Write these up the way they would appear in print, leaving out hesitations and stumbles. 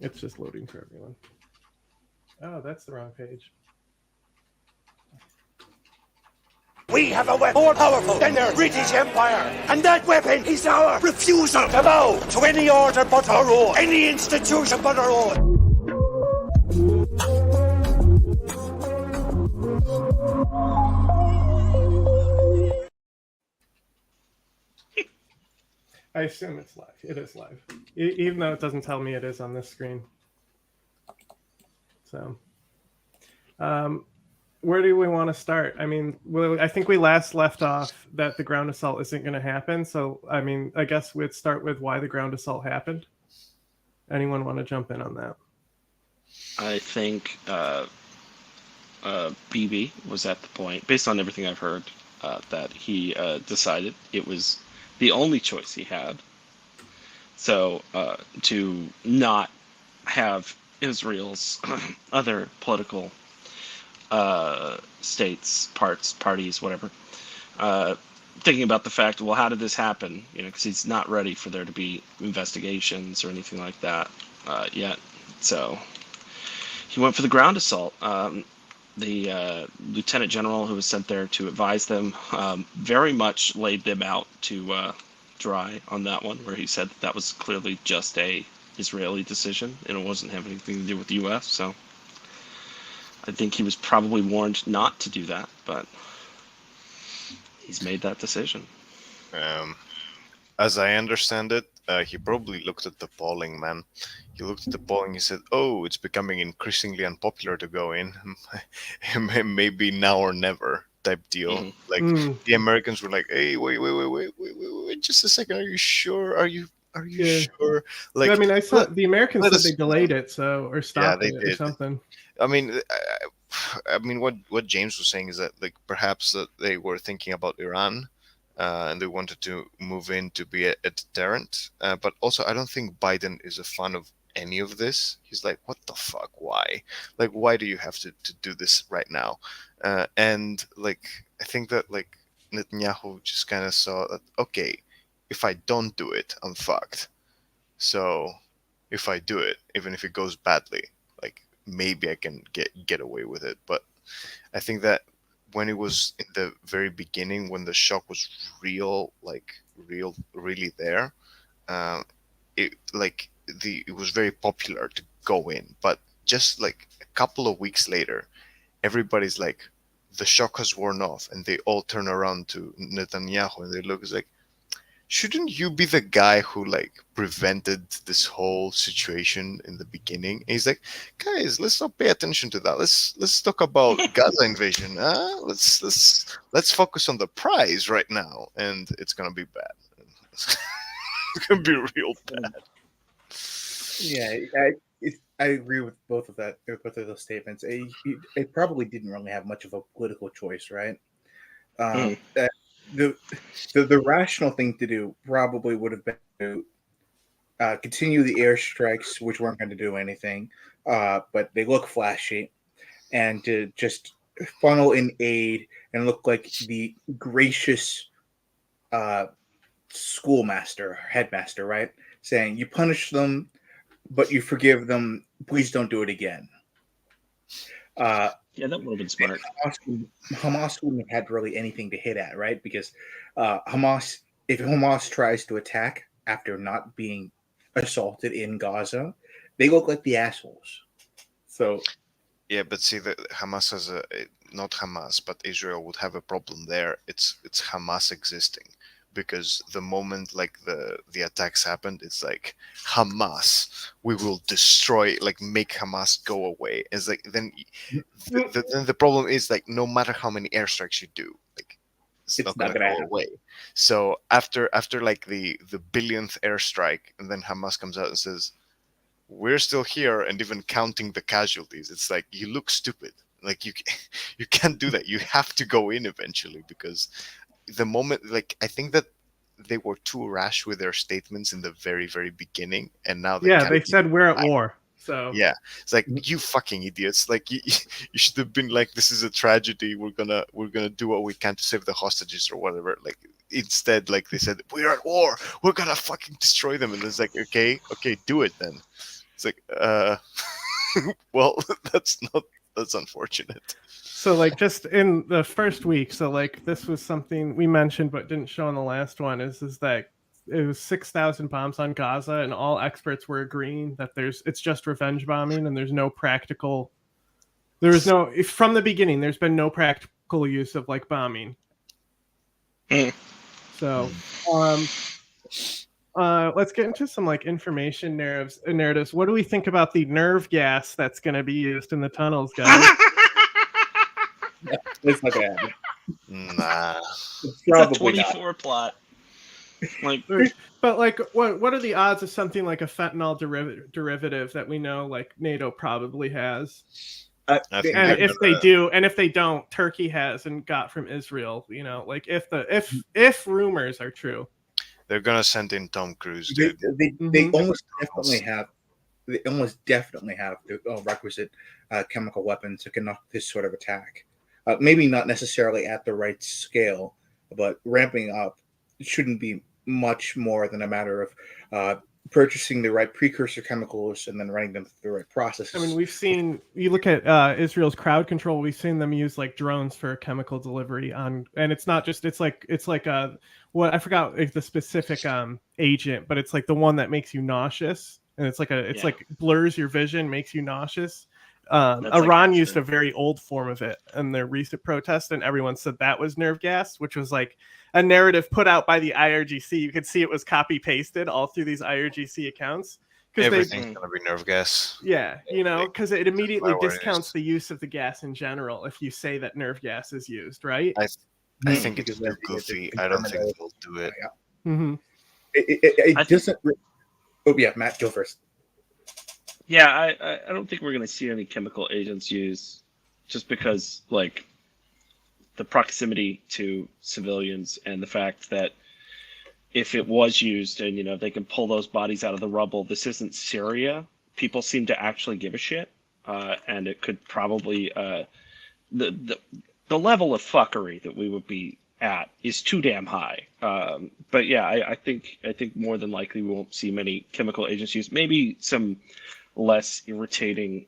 It's just loading for everyone. Oh, that's the wrong page. We have a weapon more powerful than their British Empire, and that weapon is our refusal to bow to any order but our own, any institution but our own. I assume it's live. It is live, even though it doesn't tell me it is on this screen. So, where do we want to start? I mean, I think we last left off that the ground assault isn't going to happen. So, I mean, I guess we'd start with why the ground assault happened. Anyone want to jump in on that? I think BB was at the point, based on everything I've heard, that he decided it was the only choice he had. So to not have Israel's other political states, parties, whatever, thinking about the fact, well, how did this happen? You know, because he's not ready for there to be investigations or anything like that yet. So he went for the ground assault. The lieutenant general who was sent there to advise them very much laid them out to dry on that one, where he said that was clearly just a Israeli decision and it wasn't having anything to do with the U.S. So I think he was probably warned not to do that, but he's made that decision. As I understand it, he probably looked at the polling, man. He looked at the polling, he said, oh, it's becoming increasingly unpopular to go in. Maybe now or never type deal. Mm-hmm. Like, the Americans were like, hey, wait, just a second. Are you sure? Are you sure? Like, I mean, I saw the Americans said they delayed it, so, or stopped it or something. I mean, what James was saying is that, like, perhaps that they were thinking about Iran. And they wanted to move in to be a deterrent. But also, I don't think Biden is a fan of any of this. He's like, what the fuck? Why? Like, why do you have to do this right now? And, like, I think that, like, Netanyahu just kind of saw that, okay, if I don't do it, I'm fucked. So if I do it, even if it goes badly, like, maybe I can get away with it. But I think that when it was in the very beginning, when the shock was really there, it was very popular to go in. But just like a couple of weeks later, everybody's like, the shock has worn off, and they all turn around to Netanyahu and they look, it's like, shouldn't you be the guy who like prevented this whole situation in the beginning? And he's like, guys, let's not pay attention to that. Let's talk about Gaza invasion. Let's focus on the prize right now, and it's gonna be bad. It's gonna be real bad. Yeah, I agree with both of those statements. It probably didn't really have much of a political choice, right? The rational thing to do probably would have been to continue the airstrikes, which weren't going to do anything, but they look flashy, and to just funnel in aid and look like the gracious schoolmaster, headmaster, right? Saying, you punish them, but you forgive them. Please don't do it again. Yeah, that would have been smart. Hamas wouldn't have had really anything to hit at, right? Because if Hamas tries to attack after not being assaulted in Gaza, they look like the assholes. So, yeah, but see, that Hamas has not Hamas, but Israel would have a problem there. It's Hamas existing. Because the moment like the attacks happened, it's like, Hamas, we will destroy, like make Hamas go away. It's like then the problem is like, no matter how many airstrikes you do, like it's not gonna go away. So after like the billionth airstrike, and then Hamas comes out and says, we're still here, and even counting the casualties, it's like, you look stupid. Like you can't do that. You have to go in eventually, because the moment, like, I think that they were too rash with their statements in the very, very beginning, and now they said we're at war. So Yeah, it's like, you fucking idiots! Like you should have been like, this is a tragedy. We're gonna do what we can to save the hostages or whatever. Like instead, like they said, we're at war. We're gonna fucking destroy them. And it's like, okay, do it then. It's like, well, that's unfortunate. So like just in the first week, so like this was something we mentioned but didn't show in the last one, is that it was 6,000 bombs on Gaza, and all experts were agreeing that it's just revenge bombing, and from the beginning there's been no practical use of like bombing. So let's get into some like information narratives. What do we think about the nerve gas that's going to be used in the tunnels, guys? It's not gonna happen. Nah. It's It's a probably not. 24 plot. Like, But like, what are the odds of something like a fentanyl derivative that we know like NATO probably has? I think And they're if they don't, Turkey has and got from Israel. You know, like if rumors are true, they're gonna send in Tom Cruise, They, dude. they almost definitely have. They almost definitely have the requisite chemical weapons to conduct this sort of attack. Maybe not necessarily at the right scale, but ramping up shouldn't be much more than a matter of purchasing the right precursor chemicals and then running them through the right processes. I mean, you look at Israel's crowd control. We've seen them use like drones for chemical delivery and it's not just it's like what I forgot the specific agent, but it's like the one that makes you nauseous, and it's like blurs your vision, makes you nauseous. Iran used a very old form of it in their recent protest, and everyone said that was nerve gas, which was like a narrative put out by the IRGC. You could see it was copy pasted all through these IRGC accounts. Everything's gonna be nerve gas. Yeah, because it immediately discounts the use of the gas in general if you say that nerve gas is used, right? I think it's too goofy. I don't think they'll do it. Mm-hmm. It doesn't. Oh yeah, Matt, go first. yeah, I don't think we're going to see any chemical agents used, just because like the proximity to civilians and the fact that if it was used and they can pull those bodies out of the rubble, this isn't Syria. People seem to actually give a shit, and it could probably the level of fuckery that we would be at is too damn high. But yeah, I think more than likely we won't see many chemical agents used. Maybe some less irritating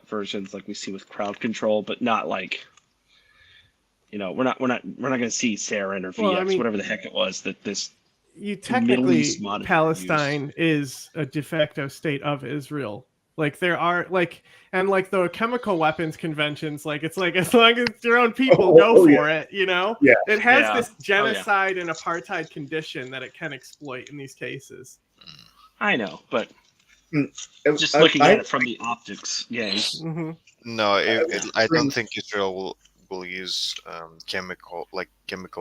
versions like we see with crowd control, but not like we're not going to see sarin or VX, whatever the heck it was that this. Technically, Palestine is a de facto state of Israel. Like there are the chemical weapons conventions, like it's like as long as it's your own people, go for it. Yeah, it has this genocide and apartheid condition that it can exploit in these cases. I know, but just looking at it from the optics, Mm-hmm. No, I don't think Israel will use chemical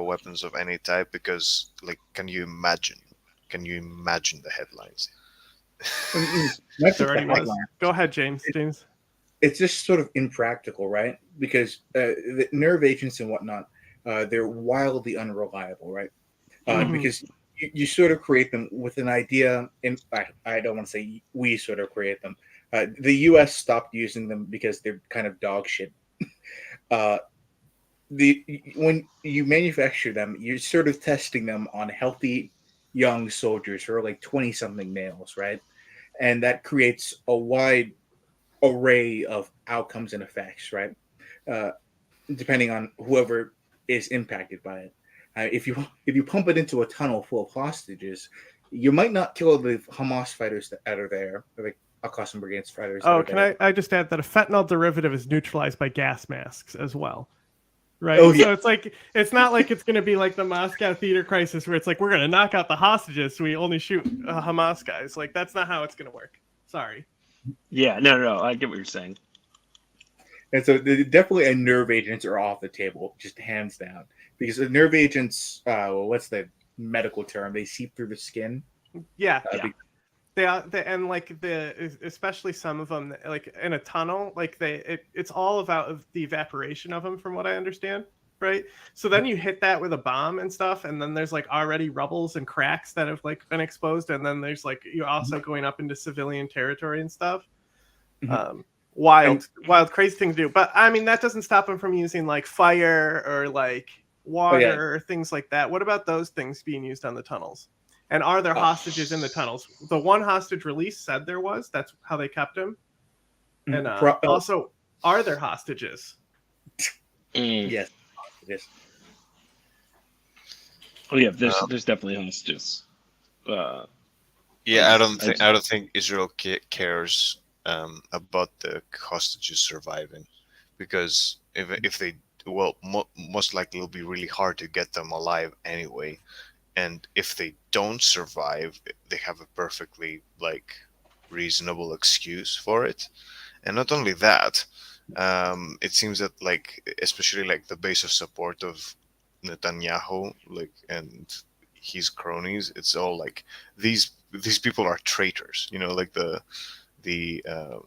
weapons of any type, because can you imagine the headlines? Go ahead, James. It's just sort of impractical, right? Because the nerve agents and whatnot, they're wildly unreliable, right? Because you sort of create them with an idea. I don't want to say we sort of create them. The U.S. stopped using them because they're kind of dog shit. When you manufacture them, you're sort of testing them on healthy young soldiers who are like 20-something males, right? And that creates a wide array of outcomes and effects, right? Depending on whoever is impacted by it. If you pump it into a tunnel full of hostages, you might not kill the Hamas fighters that are there, or the Al-Qassam Brigade's fighters. I just add that a fentanyl derivative is neutralized by gas masks as well. Right. So it's like it's not like it's going to be like the Moscow theater crisis where it's like we're going to knock out the hostages, so we only shoot Hamas guys. Like that's not how it's going to work. Sorry. Yeah, no, I get what you're saying. And so definitely a nerve agents are off the table, just hands down, because the nerve agents, what's the medical term? They seep through the skin. Yeah. They and especially some of them like in a tunnel, like it's all about the evaporation of them, from what I understand, right? So then you hit that with a bomb and stuff, and then there's like already rubbles and cracks that have like been exposed, and then there's like you're also going up into civilian territory and stuff. Wild, crazy thing to do. But I mean, that doesn't stop them from using like fire or like water or things like that. What about those things being used on the tunnels? And are there hostages in the tunnels? The one hostage release said there was. That's how they kept him. And also, are there hostages? Yes. Yes. Oh yeah, there's definitely hostages. Yeah, I don't think Israel cares about the hostages surviving, because if they most likely it'll be really hard to get them alive anyway, and if they don't survive, they have a perfectly like reasonable excuse for it. And not only that, it seems that like especially like the base of support of Netanyahu, like, and his cronies, it's all like these people are traitors. You know, like the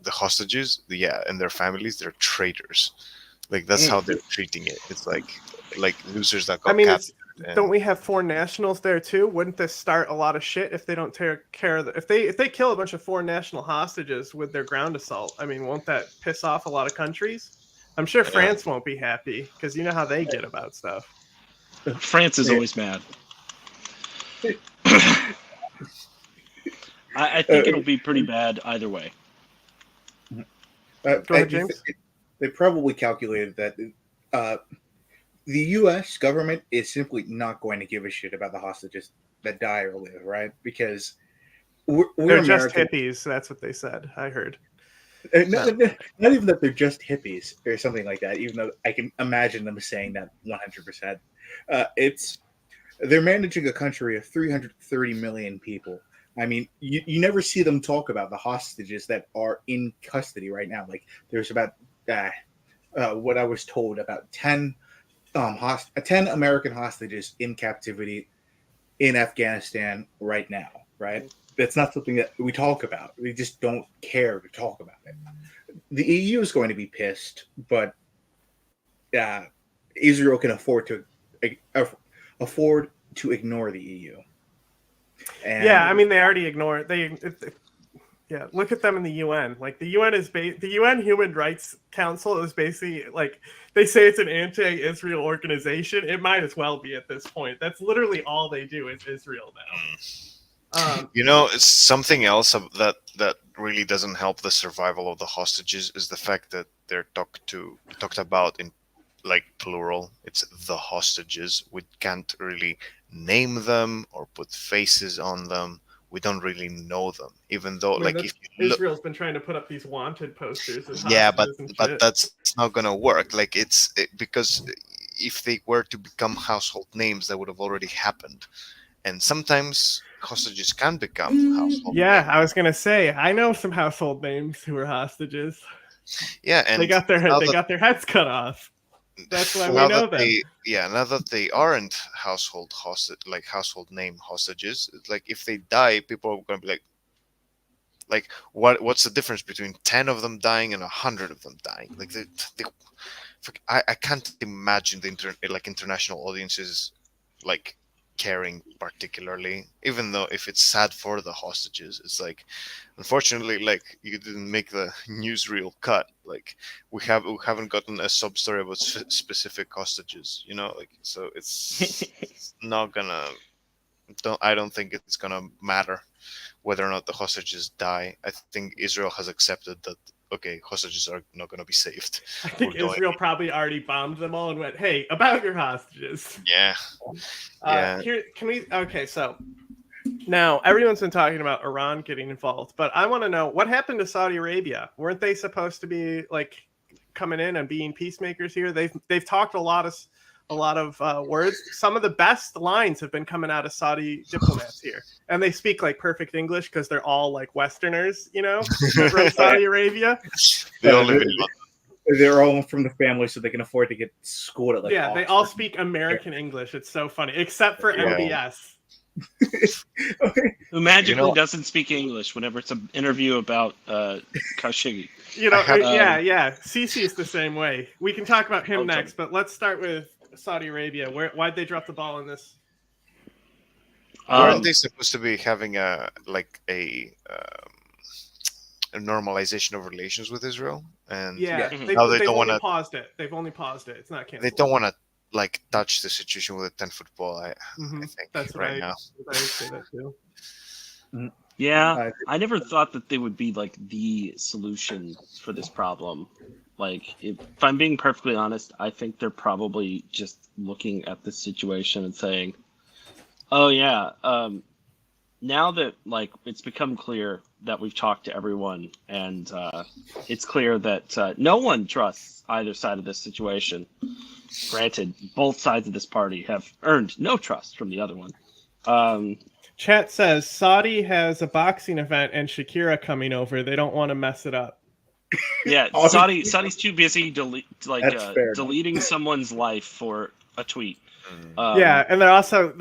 hostages, and their families, they're traitors. Like that's how they're treating it. It's like losers that I got mean, captured. don't we have foreign nationals there too? Wouldn't this start a lot of shit if they don't take care of if they kill a bunch of foreign national hostages with their ground assault? I mean, won't that piss off a lot of countries? I'm sure France won't be happy because you know how they get about stuff. France is always mad. I think it'll be pretty bad either way. Go ahead, James. They probably calculated that the U.S. government is simply not going to give a shit about the hostages that die or live, right? Because we're They're American. just hippies. That's what they said. I heard. Not even that they're just hippies or something like that, even though I can imagine them saying that 100%. They're managing a country of 330 million people. I mean, you never see them talk about the hostages that are in custody right now. Like there's about what I was told, about 10 American hostages in captivity in Afghanistan right now, right? That's not something that we talk about. We just don't care to talk about it. The EU is going to be pissed, but Israel can afford to ignore the EU. And yeah, I mean, they already ignore it. Yeah, look at them in the UN. Like the UN the UN Human Rights Council is basically like they say it's an anti-Israel organization. It might as well be at this point. That's literally all they do is Israel now. You know, it's something else that really doesn't help the survival of the hostages is the fact that they're talked about in like plural. It's the hostages. We can't really name them or put faces on them. We don't really know them, even though like if you look, Israel's been trying to put up these wanted posters. But that's not gonna work. Like because if they were to become household names, that would have already happened. And sometimes hostages can become household names. I was gonna say I know some household names who are hostages. Yeah, and they got their heads cut off. That's why we know them. Now that they aren't household name hostages, it's like if they die, people are gonna be like what's the difference between 10 of them dying and 100 of them dying? Like I can't imagine the international audiences like caring particularly, even though if it's sad for the hostages, it's like unfortunately like you didn't make the newsreel cut. Like we haven't gotten a sub story about specific hostages, you know, like so it's not gonna I don't think it's gonna matter whether or not the hostages die. I think Israel has accepted that okay, hostages are not going to be saved. I think Israel probably already bombed them all and went, "Hey, about your hostages." Yeah. Here, can we? Okay, so now everyone's been talking about Iran getting involved, but I want to know what happened to Saudi Arabia. Weren't they supposed to be like coming in and being peacemakers here? They've talked a lot of words. Some of the best lines have been coming out of Saudi diplomats here, and they speak like perfect English because they're all like Westerners, you know, from Saudi Arabia. They're all from the family, so they can afford to get schooled at like. Yeah, they all speak American English. It's so funny, except for MBS, who magically doesn't speak English whenever it's an interview about Khashoggi. You know, Sisi is the same way. We can talk about him next, but let's start with Saudi Arabia. Why'd they drop the ball in this? Aren't they supposed to be having a a normalization of relations with Israel, and Yeah, Mhm. they've, now they they've don't only want to. paused it. They've only paused it. It's not They canceled. don't want to like touch the situation with a 10-foot ball. I think That's what right now. I would say that too. Yeah, I- I never thought that they would be like the solution for this problem. Like, if I'm being perfectly honest, I think they're probably just looking at this situation and saying, "Oh yeah, now that like it's become clear that we've talked to everyone, and it's clear that no one trusts either side of this situation. Granted, both sides of this party have earned no trust from the other one." Um, Chat says Saudi has a boxing event and Shakira coming over. They don't want to mess it up. Yeah, Honestly, Saudi's too busy That's fair enough. deleting someone's life for a tweet. Yeah, and they're also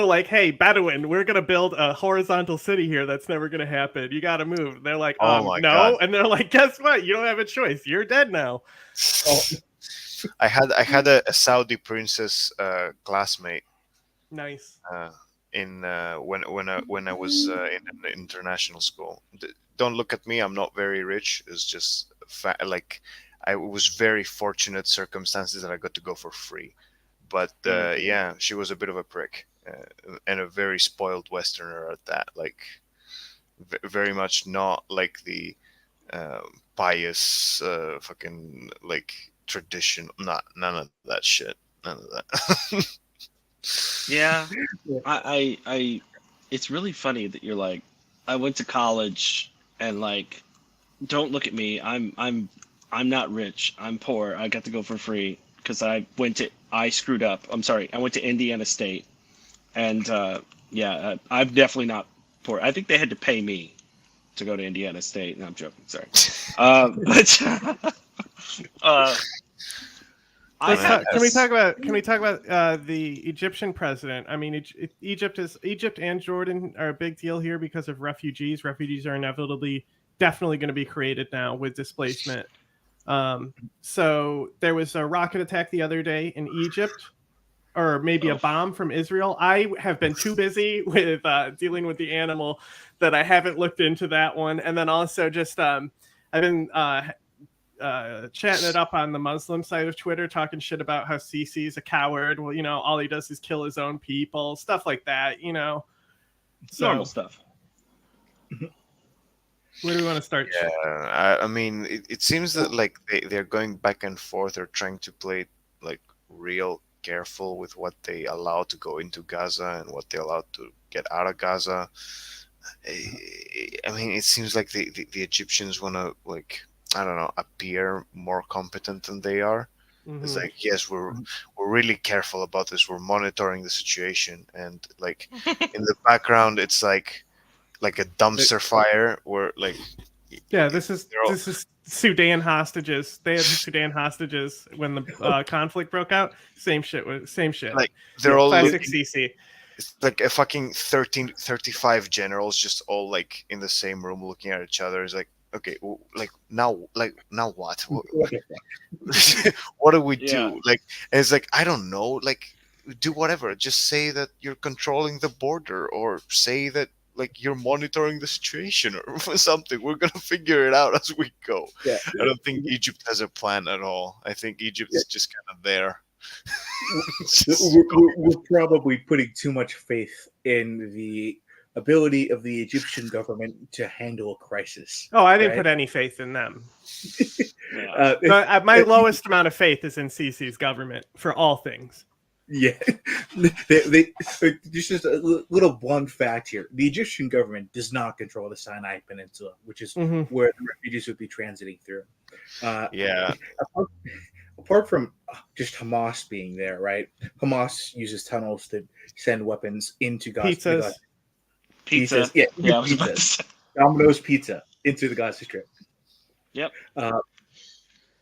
like, "Hey, Bedouin, we're gonna build a horizontal city here. That's never gonna happen. You got to move." They're like, Oh my no," God. and they're like, "Guess what? You don't have a choice. You're dead now." Oh. I had a Saudi princess classmate Nice. in when I was in an international school. Don't look at me. I'm not very rich. It's just like I was very fortunate circumstances that I got to go for free. But yeah, she was a bit of a prick and a very spoiled Westerner at that. Like very much not like the pious fucking like tradition. None of that shit. None of that. Yeah, Yeah. I it's really funny that you're like, I went to college and like, don't look at me. I'm not rich. I'm poor. I got to go for free because I screwed up. I'm sorry. I went to Indiana State, and I'm definitely not poor. I think they had to pay me to go to Indiana State. No, I'm joking. Sorry. But I Let's had talk, can we talk about the Egyptian president? I mean, Egypt and Jordan are a big deal here because of refugees. Refugees are definitely going to be created now with displacement. So there was a rocket attack the other day in Egypt, or maybe a bomb from Israel. I have been too busy with dealing with the animal that I haven't looked into that one. And then also just I've been chatting it up on the Muslim side of Twitter, talking shit about how Sisi's a coward. Well, all he does is kill his own people, stuff like that. So normal stuff. where do we want to start? Yeah, I mean, it seems that like they're going back and forth. They're trying to play like real careful with what they allow to go into Gaza and what they allow to get out of Gaza. I mean, it seems like the Egyptians want to like I don't know appear more competent than they are. It's Mhm. like yes, we're really careful about this. We're monitoring the situation, and like in the background, it's like a dumpster fire where like Yeah, this is they're all, Sudan hostages. They had the Sudan hostages when the conflict broke out. Same shit. Same shit. like they're all Classic looking, CC. it's like a fucking 35 generals just all like in the same room looking at each other. It's like okay, like now what? What the fuck? What do we Yeah. do? Like, and it's like I don't know. Like, do whatever. Just say that you're controlling the border, or say that like you're monitoring the situation, or something. We're gonna figure it out as we go. Yeah. I don't think Egypt has a plan at all. I think Egypt is just kind of there. Just We're probably putting too much faith in the ability of the Egyptian government to handle a crisis. Oh, I didn't right? put any faith in them. Yeah. My lowest amount of faith is in CC's government for all things. Yeah, they just a little blunt fact here: the Egyptian government does not control the Sinai Peninsula, which is Mhm. where the refugees would be transiting through. yeah. Apart from just Hamas being there, right? Hamas uses tunnels to send weapons into Gaza. Pizzas. Pizza. Yeah, Yeah, I was about to pizzas. say. Domino's Pizza into the Gaza Strip. Yep.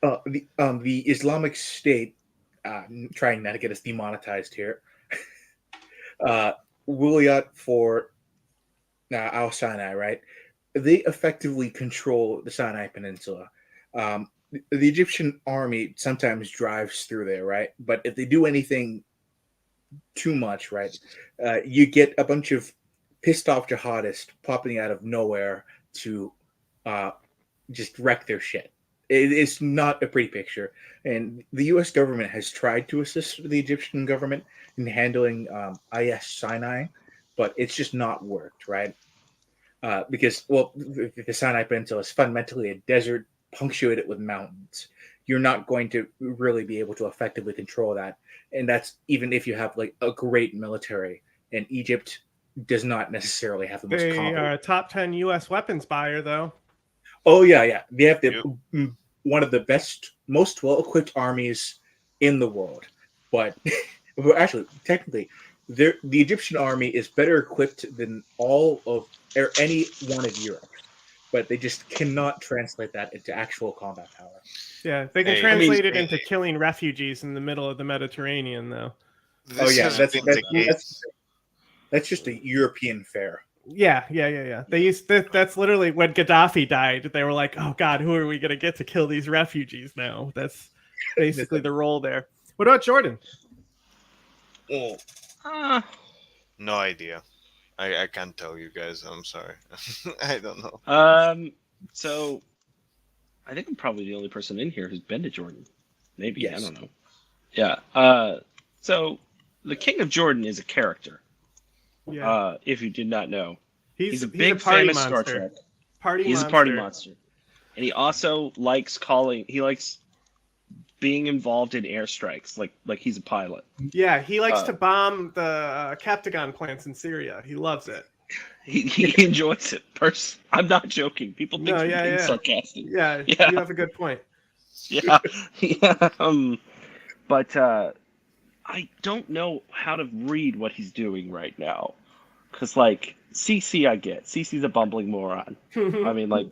The Islamic State, trying not to get us demonetized here, Wilayat for Al Sinai, right? They effectively control the Sinai Peninsula. The Egyptian army sometimes drives through there, right? But if they do anything too much, right, you get a bunch of pissed off jihadists popping out of nowhere to just wreck their shit. It's not a pretty picture, and the U.S. government has tried to assist the Egyptian government in handling IS Sinai, but it's just not worked, right? Because, well, the Sinai Peninsula is fundamentally a desert punctuated with mountains. You're not going to really be able to effectively control that, and that's even if you have like a great military. And Egypt does not necessarily have the most They competent. are a top 10 U.S. weapons buyer, though. Oh yeah. They have Yep. one of the best, most well-equipped armies in the world. But well, actually, technically, the Egyptian army is better equipped than all of or any one of Europe. But they just cannot translate that into actual combat power. Yeah, they can Hey, translate it hey, into killing refugees in the middle of the Mediterranean, though. This has been the case. That's just a European fare. Yeah. They used that's literally when Gaddafi died. They were like, "Oh God, who are we gonna get to kill these refugees now?" That's basically the role there. What about Jordan? No idea. I can't tell you guys. I'm sorry. I don't know. So I think I'm probably the only person in here who's been to Jordan. Maybe, Yes. I don't know. Yeah. So the King of Jordan is a character. Yeah, If you did not know, he's a big party fan of Star monster. Trek. Party He's monster. a party monster, and he also likes being involved in airstrikes, like he's a pilot. Yeah, he likes to bomb the Captagon plants in Syria. He loves it. He enjoys it. I'm not joking. People think I'm being sarcastic. Yeah, Yeah. you have a good point. Yeah. But I don't know how to read what he's doing right now. Because, like, CC I get. CC's a bumbling moron. I mean, like,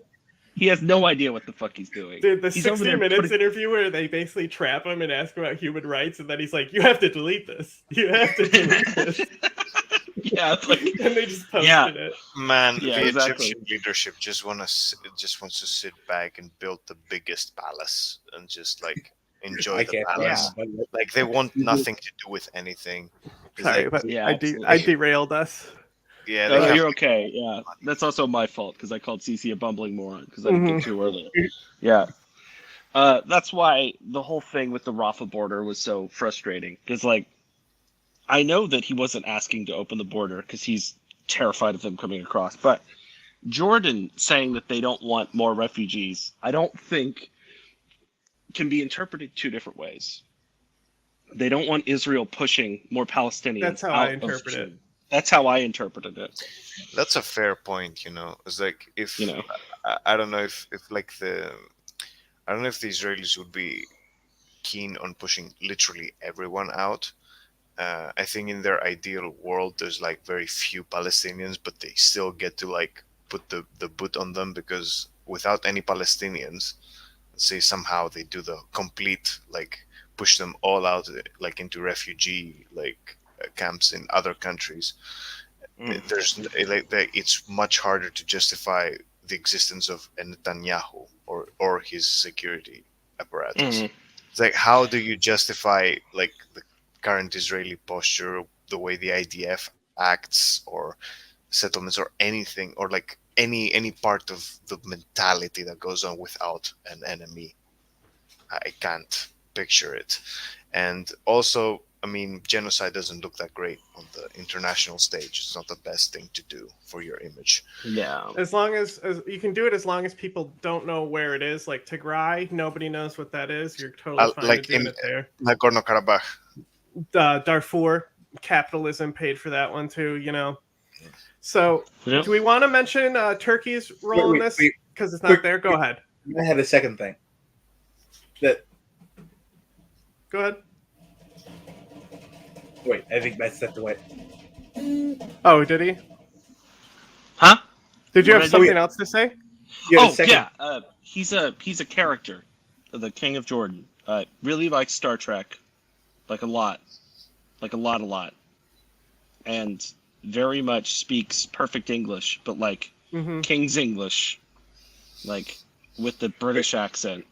he has no idea what the fuck he's doing. Dude, the He's over 60 there Minutes interview where they basically trap him and ask about human rights, and then he's like, "You have to delete this. You have to delete this." Yeah, it's like, And they just posted it. Man, Yeah, the exactly. Egyptian leadership just wants to sit back and build the biggest palace and just like enjoy I the can't. palace. Like they want nothing to do with anything. 'Cause Sorry, they- but Yeah, I absolutely. derailed us. yeah, No, they have you're okay. Yeah, that's also my fault because I called CC a bumbling moron because I didn't get to earlier. Yeah, that's why the whole thing with the Rafah border was so frustrating. Because like, I know that he wasn't asking to open the border because he's terrified of them coming across. But Jordan saying that they don't want more refugees, I don't think can be interpreted two different ways. They don't want Israel pushing more Palestinians. That's how out I of interpret it. Jordan. That's how I interpreted it. That's a fair point, you know. It's like if You know. I don't know if like I don't know if the Israelis would be keen on pushing literally everyone out. I think in their ideal world, there's like very few Palestinians, but they still get to like put the boot on them because without any Palestinians, let's say somehow they do the complete like push them all out like into refugee like camps in other countries. There's it's much harder to justify the existence of a Netanyahu or his security apparatus. Mhm. It's like how do you justify like the current Israeli posture, the way the IDF acts, or settlements, or anything, or like any part of the mentality that goes on without an enemy? I can't picture it. And also, I mean, genocide doesn't look that great on the international stage. It's not the best thing to do for your image. Yeah. As long as you can do it, as long as people don't know where it is. Like Tigray, nobody knows what that is. You're totally fine like doing in it there. Nagorno-Karabakh. Darfur, capitalism paid for that one too. You know. So, Yep. do we want to mention Turkey's role in Wait, this? wait. Because it's not there. Go ahead. I had a second thing. That Go ahead. wait, I think Matt stepped away. Oh, did he? Huh? Did you What have did I do? something else to say? You had a Oh second- yeah, he's a character, the King of Jordan. Really likes Star Trek, like a lot, and very much speaks perfect English, but like Mm-hmm. King's English, like with the British accent.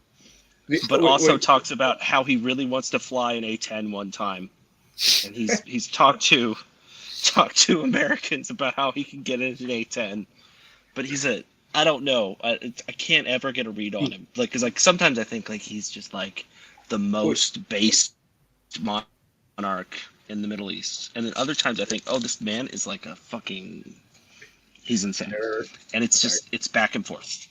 Wait, But also wait. talks about how he really wants to fly an A-10 one time, and he's talked to Americans about how he can get into an A-10, but he's a I don't know. I can't ever get a read on him. Like, because like sometimes I think like he's just like the most based monarch in the Middle East, and then other times I think, oh, this man is like a fucking, he's insane, and it's just it's back and forth.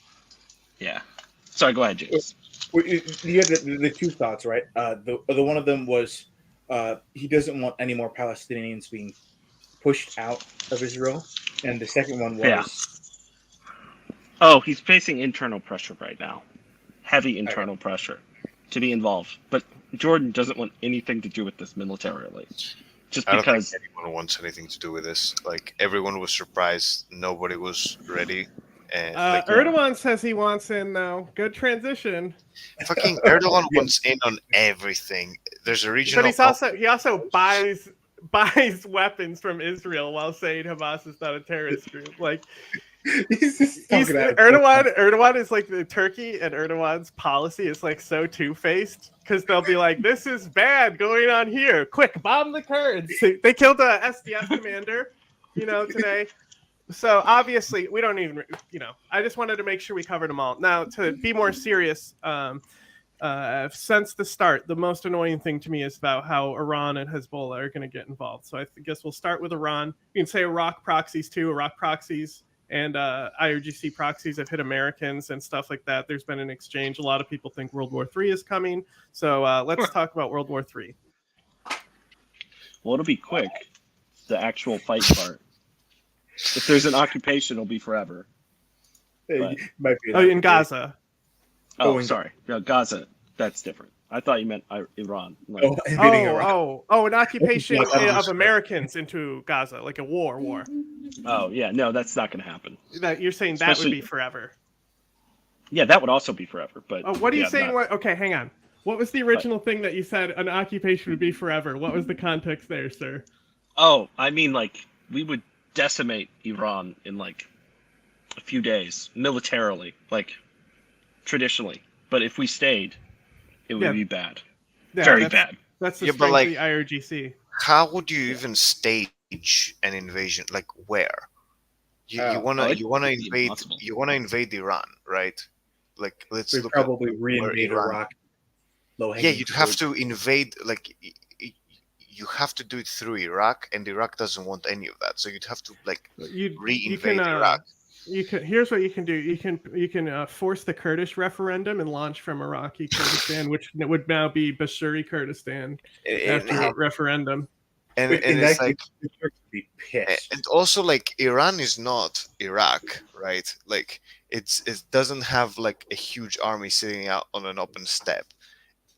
Yeah. Sorry, go ahead, James. You had the two thoughts, right? The one of them was he doesn't want any more Palestinians being pushed out of Israel, and the second one was Yeah. Oh, he's facing internal pressure right now, heavy internal pressure to be involved. But Jordan doesn't want anything to do with this militarily, just I don't because. think anyone wants anything to do with this. Like everyone was surprised, nobody was ready, and like, Erdogan says he wants in now. Good transition. fucking Erdogan wants in on everything. There's a regional. But he also buys weapons from Israel while saying Hamas is not a terrorist group. Like Erdogan is like the Turkey, and Erdogan's policy is like so two-faced because they'll be like, "This is bad going on here. Quick, bomb the Kurds." They killed a SDF commander, today. So obviously we don't even, I just wanted to make sure we covered them all. Now to be more serious, since the start, the most annoying thing to me is about how Iran and Hezbollah are going to get involved. So I guess we'll start with Iran. You can say Iraq proxies too. Iraq proxies and IRGC proxies have hit Americans and stuff like that. There's been an exchange. A lot of people think World War III is coming. So let's talk about World War III. Well, it'll be quick. The actual fight part. If there's an occupation, it'll be forever. Might be in Gaza. Oh, sorry. No, Gaza. That's different. I thought you meant Iran. Like, an occupation of Americans into Gaza, like a war. Oh, yeah. No, that's not going to happen. That you're saying that would be forever. Yeah, that would also be forever. But what are you saying? Okay, hang on. What was the original thing that you said an occupation would be forever? What was the context there, sir? Oh, I mean, like, we would decimate Iran in, like, a few days, militarily, like, traditionally. But if we stayed, it would be bad. Yeah, very bad. That's the strength of the IRGC. How would you even stage an invasion? Like where? You wanna invade Iran, right? Like let's look probably re-invade Iraq. Yeah, you'd have to invade. Like you have to do it through Iraq, and Iraq doesn't want any of that. So you'd have to re-invade Iraq. Here's what you can do. You can force the Kurdish referendum and launch from Iraqi Kurdistan, which would now be Bashiri Kurdistan after a referendum. And it's like, be pissed. And also like Iran is not Iraq, right? Like it doesn't have like a huge army sitting out on an open steppe.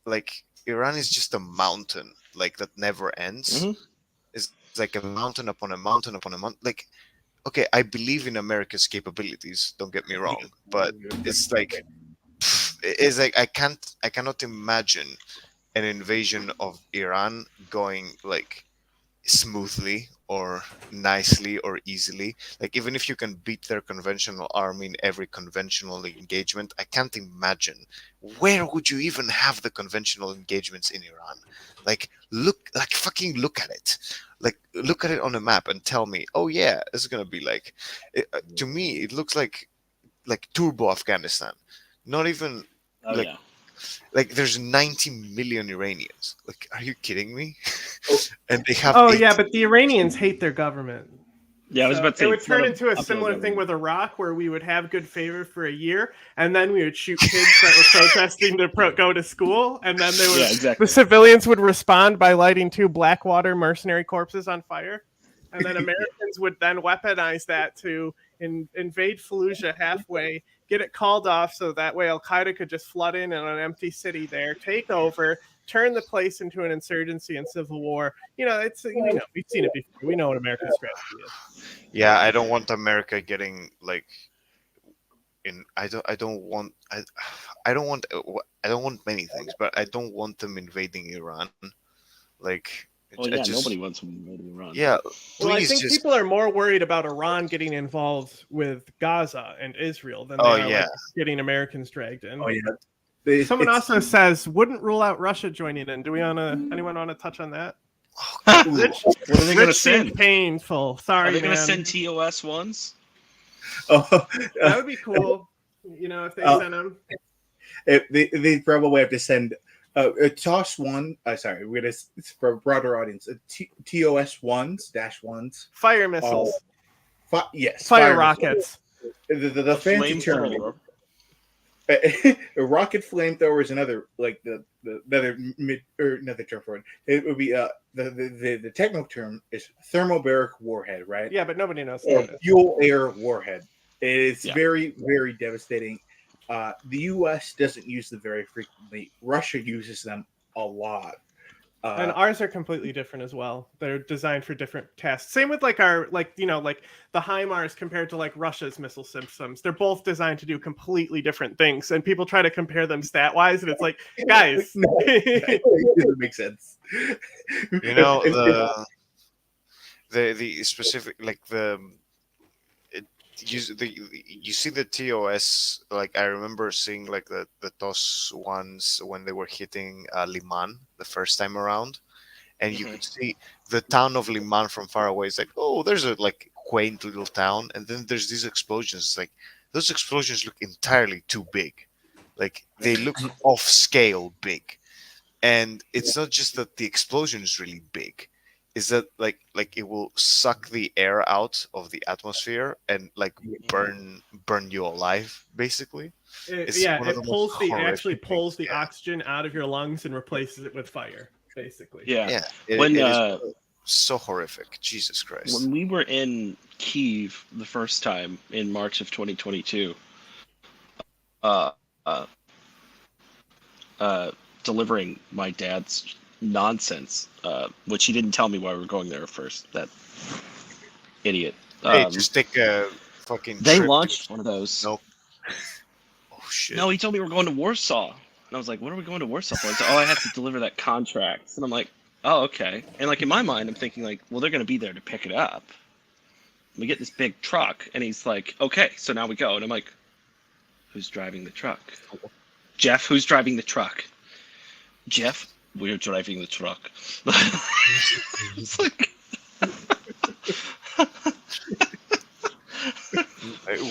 Like Iran is just a mountain, like that never ends. Mm-hmm. It's like a mountain upon a mountain upon a mountain. Like, okay, I believe in America's capabilities. Don't get me wrong, but it's like I cannot imagine an invasion of Iran going like smoothly or nicely or easily. Like even if you can beat their conventional army in every conventional engagement, I can't imagine where would you even have the conventional engagements in Iran. Like fucking look at it. Like look at it on a map and tell me, oh yeah, this is gonna be like. To me, it looks like Turbo Afghanistan. Not even like there's 90 million Iranians. Like, are you kidding me? And they have. Yeah, but the Iranians hate their government. Yeah, I was about to say. It would turn into a similar thing with Iraq, where we would have good favor for a year, and then we would shoot kids that were protesting to go to school, and then they would, the civilians would respond by lighting 2 Blackwater mercenary corpses on fire, and then Americans would then weaponize that to invade Fallujah halfway, get it called off, so that way Al Qaeda could just flood in an empty city there, take over, turn the place into an insurgency and civil war. It's we've seen it before. We know what America's strategy is. Yeah, I don't want America getting like I don't want many things, but I don't want them invading Iran. Like nobody wants them invading Iran. Yeah, well, I think people are more worried about Iran getting involved with Gaza and Israel than they are getting Americans dragged in. Oh yeah. Someone also says wouldn't rule out Russia joining in. Do anyone want to touch on that? What are they going to send? Painful. Sorry, are they going to send TOS ones? Oh, That would be cool. You know, if they Uh, sent them. they probably have to send a TOS one. Sorry, we're gonna it's for a broader audience. TOS ones dash ones. Fire Uh, missiles. yes, Fire missiles. rockets. The A fancy term. flamethrower. A rocket flamethrower is another like the another mid or another term for it. It would be the technical term is thermobaric warhead, right? Yeah, but nobody knows Or what it is. fuel air warhead. It's Yeah. very devastating. The U.S. doesn't use them very frequently. Russia uses them a lot. And ours are completely different as well. They're designed for different tasks. Same with like our like like the HIMARS compared to like Russia's missile systems. They're both designed to do completely different things. And people try to compare them stat wise, and it's like, guys. No, it doesn't make sense. You know If- the specific like it, you see the TOS, like I remember seeing like the TOS ones when they were hitting Liman the first time around, and you Mhm. could see the town of Liman from far away. It's like, oh, there's a like quaint little town, and then there's these explosions. It's like those explosions look entirely too big, like they look off scale big. And it's not just that the explosion is really big, is that like it will suck the air out of the atmosphere and like burn you alive basically. It's Yeah, one of it the most pulls the actually horrific pulls things. the oxygen out of your lungs and replaces it with fire, basically. Yeah. Yeah, When it is so horrific. Jesus Christ. when we were in Kyiv the first time in March of 2022, uh, uh, delivering my dad's nonsense, which he didn't tell me why we were going there first. That idiot. Hey, just take a fucking They trip to- launched one of those. No. Oh shit. No, he told me we're going to Warsaw, and I was like, "What are we going to Warsaw for?" He's like, "Oh, I have to deliver that contract," and I'm like, "Oh, okay." And like in my mind, I'm thinking like, "Well, they're going to be there to pick it up." We get this big truck, and he's like, "Okay, so now we go," and I'm like, "Who's driving the truck?" Jeff, who's driving the truck? Jeff, we're driving the truck. It's like,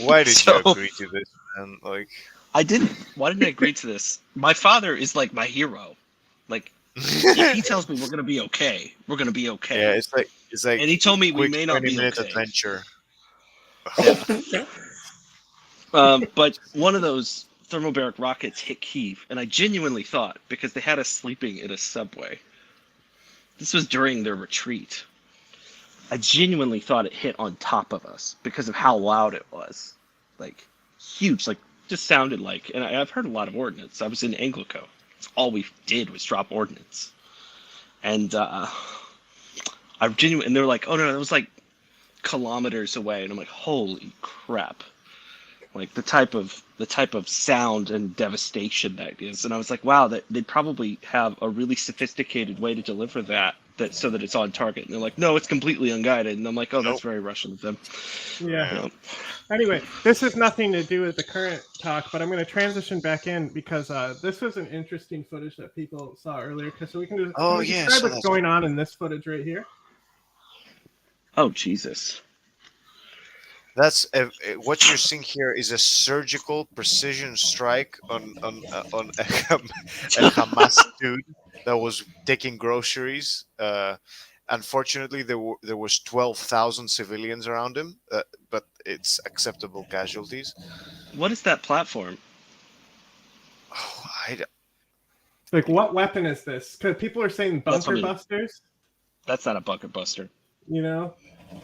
Why did So- you agree to this, man? Like, I didn't. Why didn't I agree to this? My father is like my hero. Like, if he tells me we're gonna be okay, we're gonna be okay. yeah, it's like And he told me we quick may not 20-minute be okay. adventure. But one of those thermobaric rockets hit Kyiv, and I genuinely thought, because they had us sleeping in a subway, this was during their retreat. I genuinely thought it hit on top of us because of how loud it was. Like, huge, like, just sounded like, and I've heard a lot of ordnance. I was in Anglico. All we did was drop ordnance. And I genuinely, and they were like, oh no, it was like kilometers away. And I'm like, holy crap. Like the type of sound and devastation that is. And I was like, wow, that they'd probably have a really sophisticated way to deliver that so that it's on target. And they're like, no, it's completely unguided. And I'm like, oh, that's Nope. very Russian of them. Yeah. You know? Anyway, this has nothing to do with the current talk, but I'm going to transition back in because this was an interesting footage that people saw earlier. So we can just Oh, can we yeah, describe so what's that's- going on in this footage right here. Oh, Jesus. That's what you're seeing here is a surgical precision strike on a Hamas dude that was taking groceries. Unfortunately, there was 12,000 civilians around him, but it's acceptable casualties. What is that platform? Oh, Like, what weapon is this? Because people are saying That's bunker what it- busters. That's not a bunker buster. You know,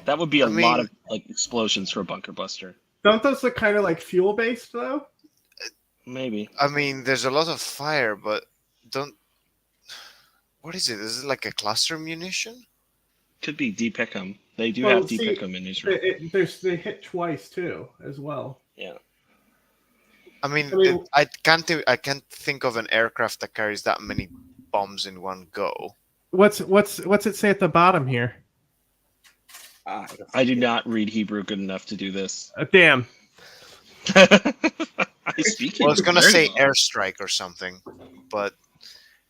That would be a I lot mean- of like explosions for a bunker buster. don't those look kind of like fuel based though? Maybe. I mean, there's a lot of fire, but don't. What is it? Is it like a cluster munition? Could be DPICM. They do Well, have see, DPICM in Israel. They hit twice too, as well. Yeah. I mean, mean- I can't think of an aircraft that carries that many bombs in one go. What's it say at the bottom here? I do not read Hebrew good enough to do this. Damn. I speak Well, I was Hebrew gonna very say well. airstrike or something, but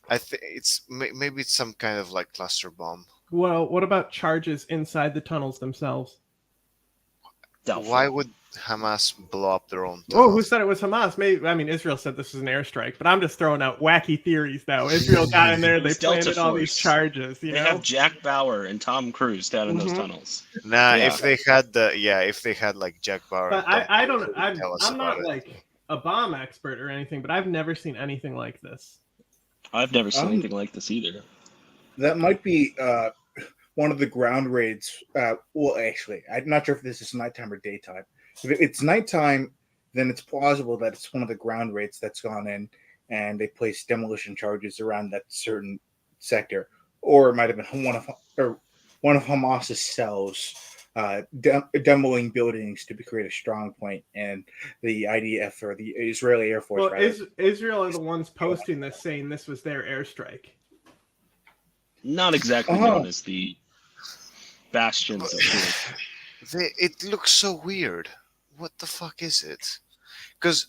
I think it's maybe it's some kind of like cluster bomb. Well, what about charges inside the tunnels themselves? Doubtful. Why would Hamas blow up their own Oh, who tunnels? said it was Hamas? Maybe, I mean, Israel said this was an airstrike, but I'm just throwing out wacky theories now. Israel got in there, It they was Delta planted all these Force. charges, you They know? have Jack Bauer and Tom Cruise down in those Mhm. tunnels. Nah, Yeah. if they had like Jack Bauer, But and Tom I Cruise, don't, they would tell us I'm about not it. like a bomb expert or anything, but I've never seen anything like this. I've never seen anything like this either. That might be one of the ground raids. Well, actually, I'm not sure if this is nighttime or daytime. If it's nighttime, then it's plausible that it's one of the ground raids that's gone in and they placed demolition charges around that certain sector, or it might have been one of Hamas's cells demoing buildings to create a strong point, and the IDF or the Israeli Air Force. Well, rather, Israel are the ones posting this saying this was their airstrike. Not exactly Uh-huh. known as the bastions of truth. It looks so weird. What the fuck is it? Because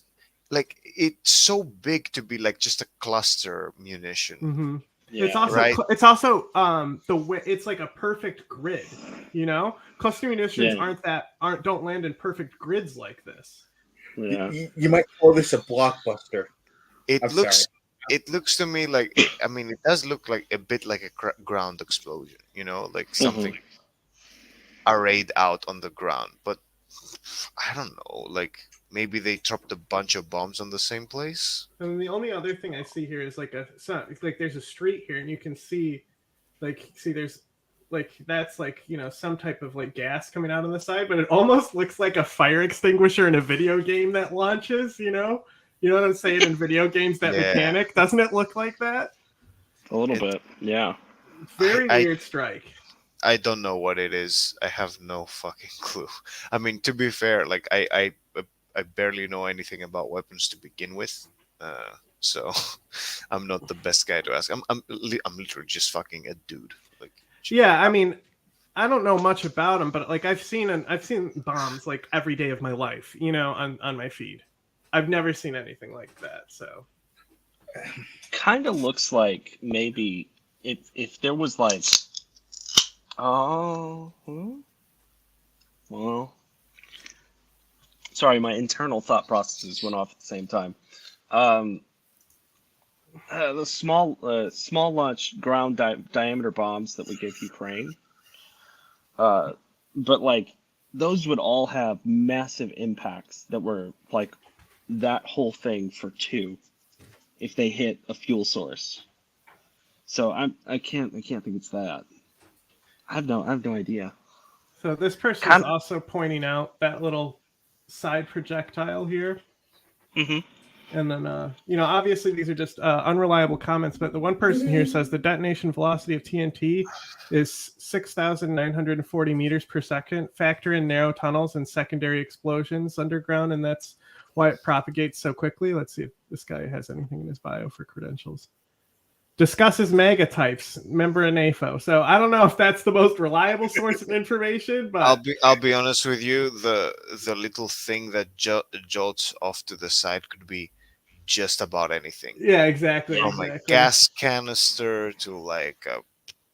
like it's so big to be like just a cluster munition. Mm-hmm. Yeah. It's also Right. it's also the way it's like a perfect grid, you know. Cluster munitions Yeah. don't land in perfect grids like this. Yeah. you might call this a blockbuster. It I'm looks sorry. it looks to me like I mean it does look like a bit like a ground explosion, you know, like something arrayed out on the ground. But I don't know, like maybe they dropped a bunch of bombs on the same place. And the only other thing I see here is like it's like there's a street here, and you can see there's like that's like some type of like gas coming out on the side, but it almost looks like a fire extinguisher in a video game that launches. You know what I'm saying? In video games, that Yeah. mechanic, doesn't it look like that? A little bit. Yeah. Very I- weird strike. I don't know what it is. I have no fucking clue. I mean, to be fair, like I barely know anything about weapons to begin with, so I'm not the best guy to ask. I'm literally just fucking a dude. Like, Yeah, I mean, I don't know much about them, but like I've seen bombs like every day of my life, on my feed. I've never seen anything like that. So Kind of looks like maybe if there was like, well, sorry, my internal thought processes went off at the same time. The small launch ground diameter bombs that we gave Ukraine, but like those would all have massive impacts that were like that whole thing for 2 if they hit a fuel source. So I can't think it's that. I have no idea. So this person is also pointing out that little side projectile here. Mhm. And then, obviously these are just unreliable comments, but the one person here says the detonation velocity of TNT is 6,940 meters per second. Factor in narrow tunnels and secondary explosions underground, and that's why it propagates so quickly. Let's see if this guy has anything in his bio for credentials. Discusses megatypes, member of NAFO. So I don't know if that's the most reliable source of information, but I'll be honest with you. The little thing that jolts off to the side could be just about anything. yeah, exactly. From a gas canister to like a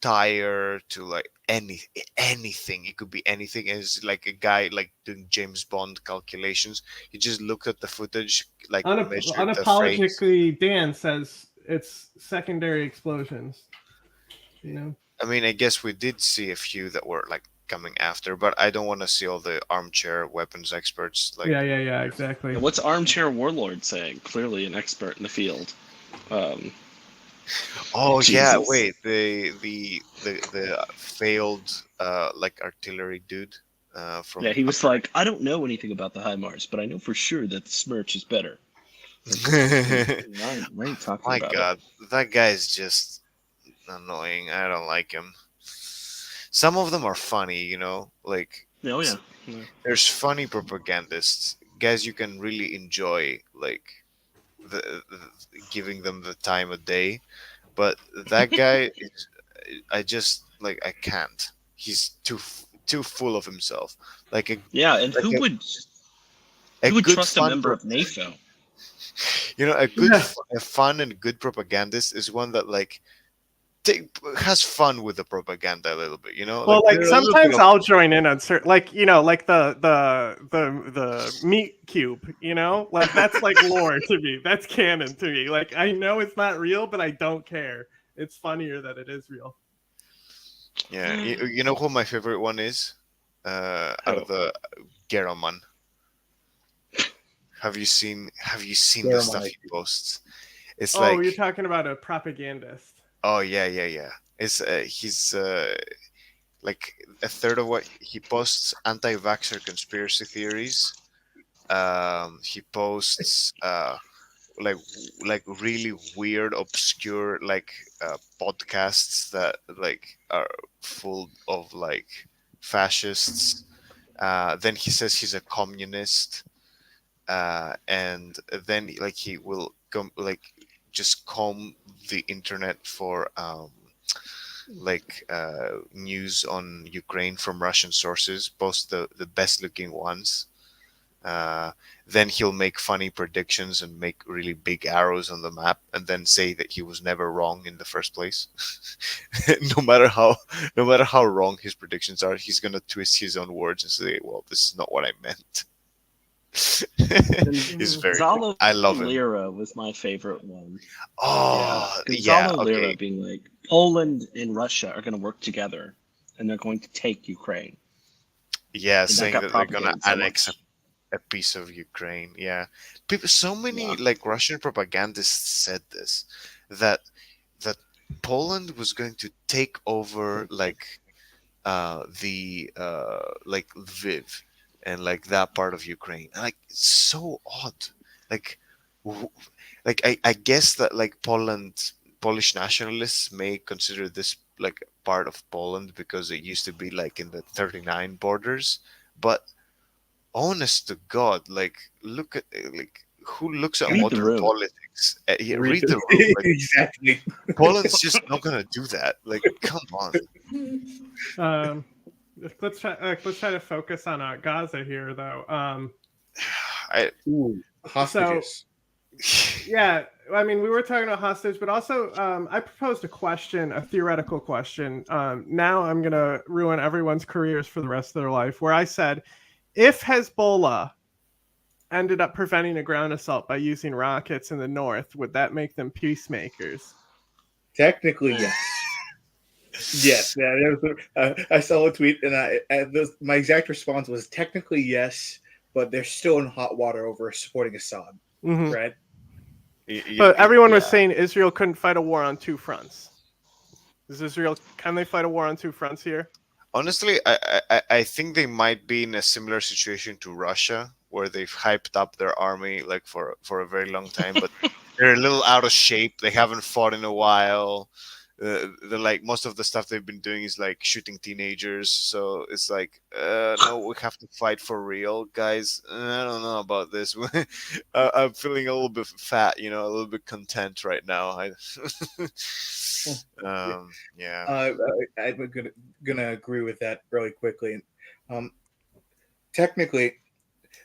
tire to like anything. It could be anything. It's like a guy like doing James Bond calculations. He just looked at the footage, like measured the frames. Unapologetically, Dan says it's secondary explosions. I mean, I guess we did see a few that were like coming after, but I don't want to see all the armchair weapons experts. Like, yeah, exactly. What's Armchair Warlord saying? Clearly an expert in the field. oh Jesus. yeah, wait, the failed like artillery dude from Yeah, he was like, I don't know anything about the HIMARS, but I know for sure that the Smirch is better. Why are you talking My about God, that guy is just annoying. I don't like him. Some of them are funny, like it? Oh yeah. there's funny propagandists, guys you can really enjoy, like the giving them the time of day. But that guy, I just like I can't. He's too full of himself. Like a Yeah, and like who would good trust a fun member of NAFO? a good a fun and good propagandist is one that like has fun with the propaganda a little bit, you know. Well, like they're a little bit sometimes of- I'll join in on certain, like like the meat cube, like that's like lore to me. That's canon to me. Like I know it's not real, but I don't care. It's funnier that it is real. yeah. You know who my favorite one is? Out of the Garaman. Have you seen the stuff he posts? It's Oh, you're like, talking about a propagandist. oh yeah. It's he's like a third of what he posts anti-vaxxer conspiracy theories. He posts like really weird, obscure podcasts that like are full of like fascists. Then he says he's a communist, and then like he will come like just comb the internet for news on Ukraine from Russian sources, post the best looking ones. Then he'll make funny predictions and make really big arrows on the map, and then say that he was never wrong in the first place. No matter how wrong his predictions are, he's gonna twist his own words and say, "Well, this is not what I meant." He's very. Gonzalo I love him. Lira was my favorite one. Oh, Gonzalo okay. Lira being like, Poland and Russia are going to work together, and they're going to take Ukraine. Yeah, that saying got that they're gonna propagated so annex much. a piece of Ukraine. Yeah, people. So many like Russian propagandists said this, that Poland was going to take over the like Lviv and like that part of Ukraine. And, like it's so odd. Like w- I guess that like Polish nationalists may consider this like part of Poland because it used to be like in the 39 borders, but honest to God, like look at like who looks at Read the modern room. politics? Read the room. Like, Exactly. Poland's just not gonna do that. Like, come on. Let's try to focus on Gaza here, though. Ooh, hostages. Yeah, I mean, we were talking about hostage, but also I proposed a theoretical question. Now I'm going to ruin everyone's careers for the rest of their life, where I said, if Hezbollah ended up preventing a ground assault by using rockets in the north, would that make them peacemakers? Technically, yes. Yes. Yeah, I saw a tweet, and my exact response was technically yes, but they're still in hot water over supporting Assad, right? But everyone was saying Israel couldn't fight a war on two fronts. Can they fight a war on two fronts here? Honestly, I think they might be in a similar situation to Russia, where they've hyped up their army like for a very long time, but they're a little out of shape. They haven't fought in a while. They're like most of the stuff they've been doing is like shooting teenagers. So it's like, no, we have to fight for real, guys. I don't know about this. I'm feeling a little bit fat, a little bit content right now. Yeah. I'm gonna agree with that really quickly. Technically,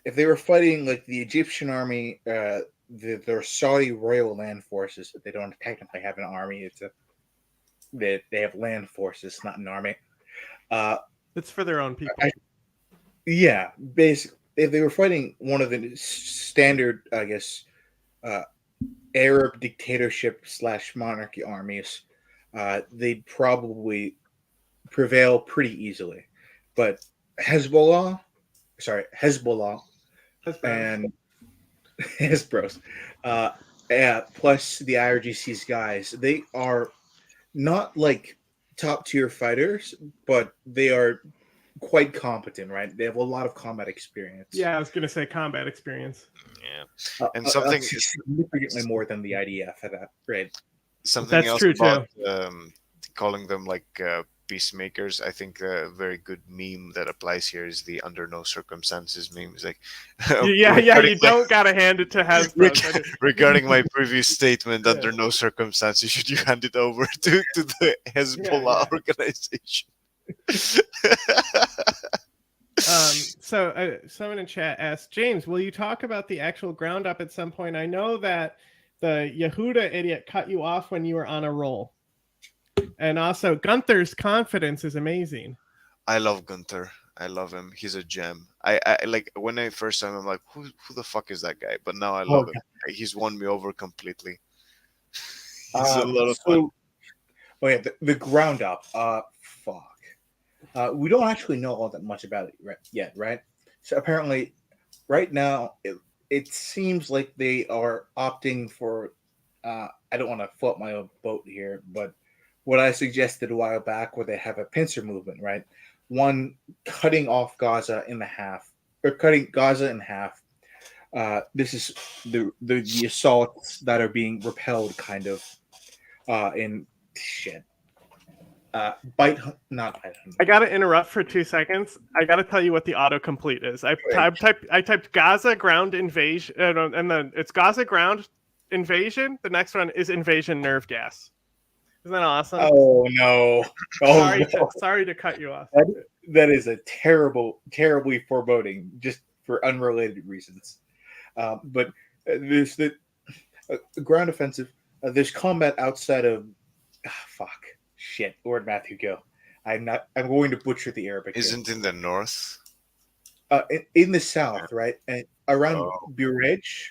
if they were fighting like the Egyptian army, their Saudi royal land forces, they don't technically have an army. They have land forces, not an army. It's for their own people. Yeah, basically, if they were fighting one of the standard, I guess, Arab dictatorship / monarchy armies, they'd probably prevail pretty easily. But Hezbollah, and Hezbollah, plus the IRGC's guys, they are not like top tier fighters, but they are quite competent, right? They have a lot of combat experience. Yeah, I was going to say combat experience. Yeah, and something significantly more than the IDF at that, right? Something That's else true about too. Calling them like peacemakers. I think a very good meme that applies here is the "under no circumstances" meme. It's like, yeah, you don't gotta hand it to Hasbro. Regarding my previous statement, under no circumstances should you hand it over to the Hezbollah organization. So someone in chat asked, James, will you talk about the actual ground up at some point? I know that the Yehuda idiot cut you off when you were on a roll. And also, Gunther's confidence is amazing. I love Gunther. I love him. He's a gem. I like when I first saw him, I'm like, who the fuck is that guy? But now I Oh, love him. He's won me over completely. He's a lot of fun. so the ground up. Fuck. We don't actually know all that much about it yet, right? So apparently, right now, it seems like they are opting for. I don't want to float my own boat here, but what I suggested a while back, where they have a pincer movement, right? One cutting off Gaza in the half, or cutting Gaza in half. This is the assaults that are being repelled, kind of, in shit. Bite, not bite. I gotta interrupt for 2 seconds. I gotta tell you what the autocomplete is. I typed Gaza ground invasion, and then it's Gaza ground invasion. The next one is invasion nerve gas. Isn't that awesome? Oh no! Oh, sorry, no. sorry to cut you off. That is a terribly foreboding, just for unrelated reasons. But there's the ground offensive. There's combat outside of. Fuck. Shit. Lord Matthew, go. I'm not. I'm going to butcher the Arabic. Isn't in the north? In the south, right? And around Oh. Burej.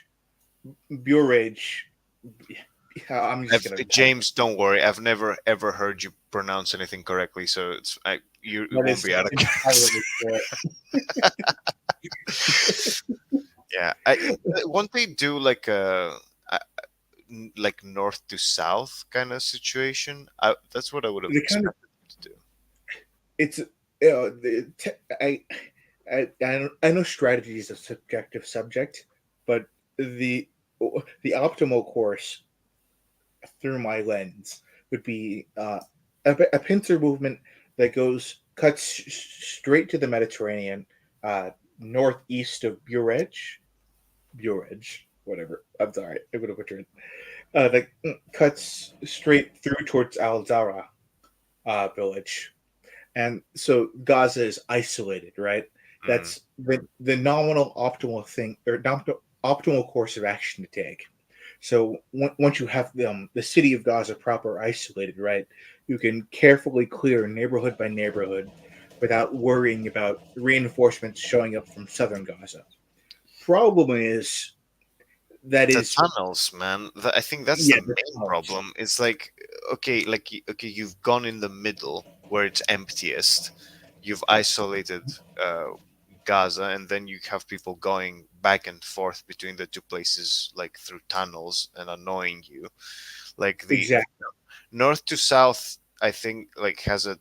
I'm just gonna. James, don't worry. I've never ever heard you pronounce anything correctly, so you won't be out of Yeah, won't they do like like north to south kind of situation? That's what I would have expected to do. It's I know strategy is a subjective subject, but the optimal course through my lens would be a pincer movement that cuts straight to the Mediterranean, northeast of Burej, whatever. I'm sorry, I'm gonna butcher it. That cuts straight through towards Al Zara village, and so Gaza is isolated, right? That's the nominal optimal thing, or optimal course of action to take. So once you have the city of Gaza proper isolated, right, you can carefully clear neighborhood by neighborhood without worrying about reinforcements showing up from southern Gaza. Problem is that the is tunnels, man. I think that's the main problem. It's like okay, you've gone in the middle where it's emptiest. You've isolated Gaza, and then you have people going back and forth between the two places, like through tunnels and annoying you. Like the exactly north to south, I think like has a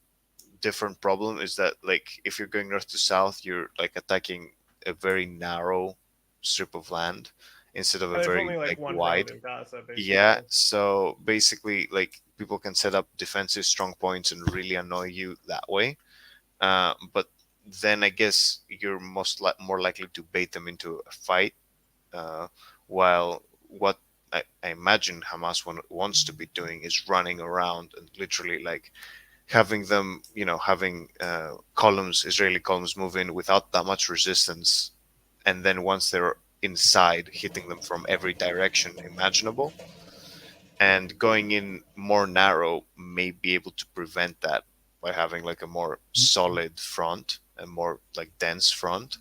different problem. Is that like if you're going north to south, you're like attacking a very narrow strip of land instead of a There's very only like one wide. road in Gaza, basically. Yeah, so basically, like people can set up defensive strong points and really annoy you that way. But then I guess you're more likely to bait them into a fight. While what I imagine Hamas wants to be doing is running around and literally like having them, having Israeli columns move in without that much resistance, and then once they're inside, hitting them from every direction imaginable. And going in more narrow may be able to prevent that by having like a more solid front and more like dense front,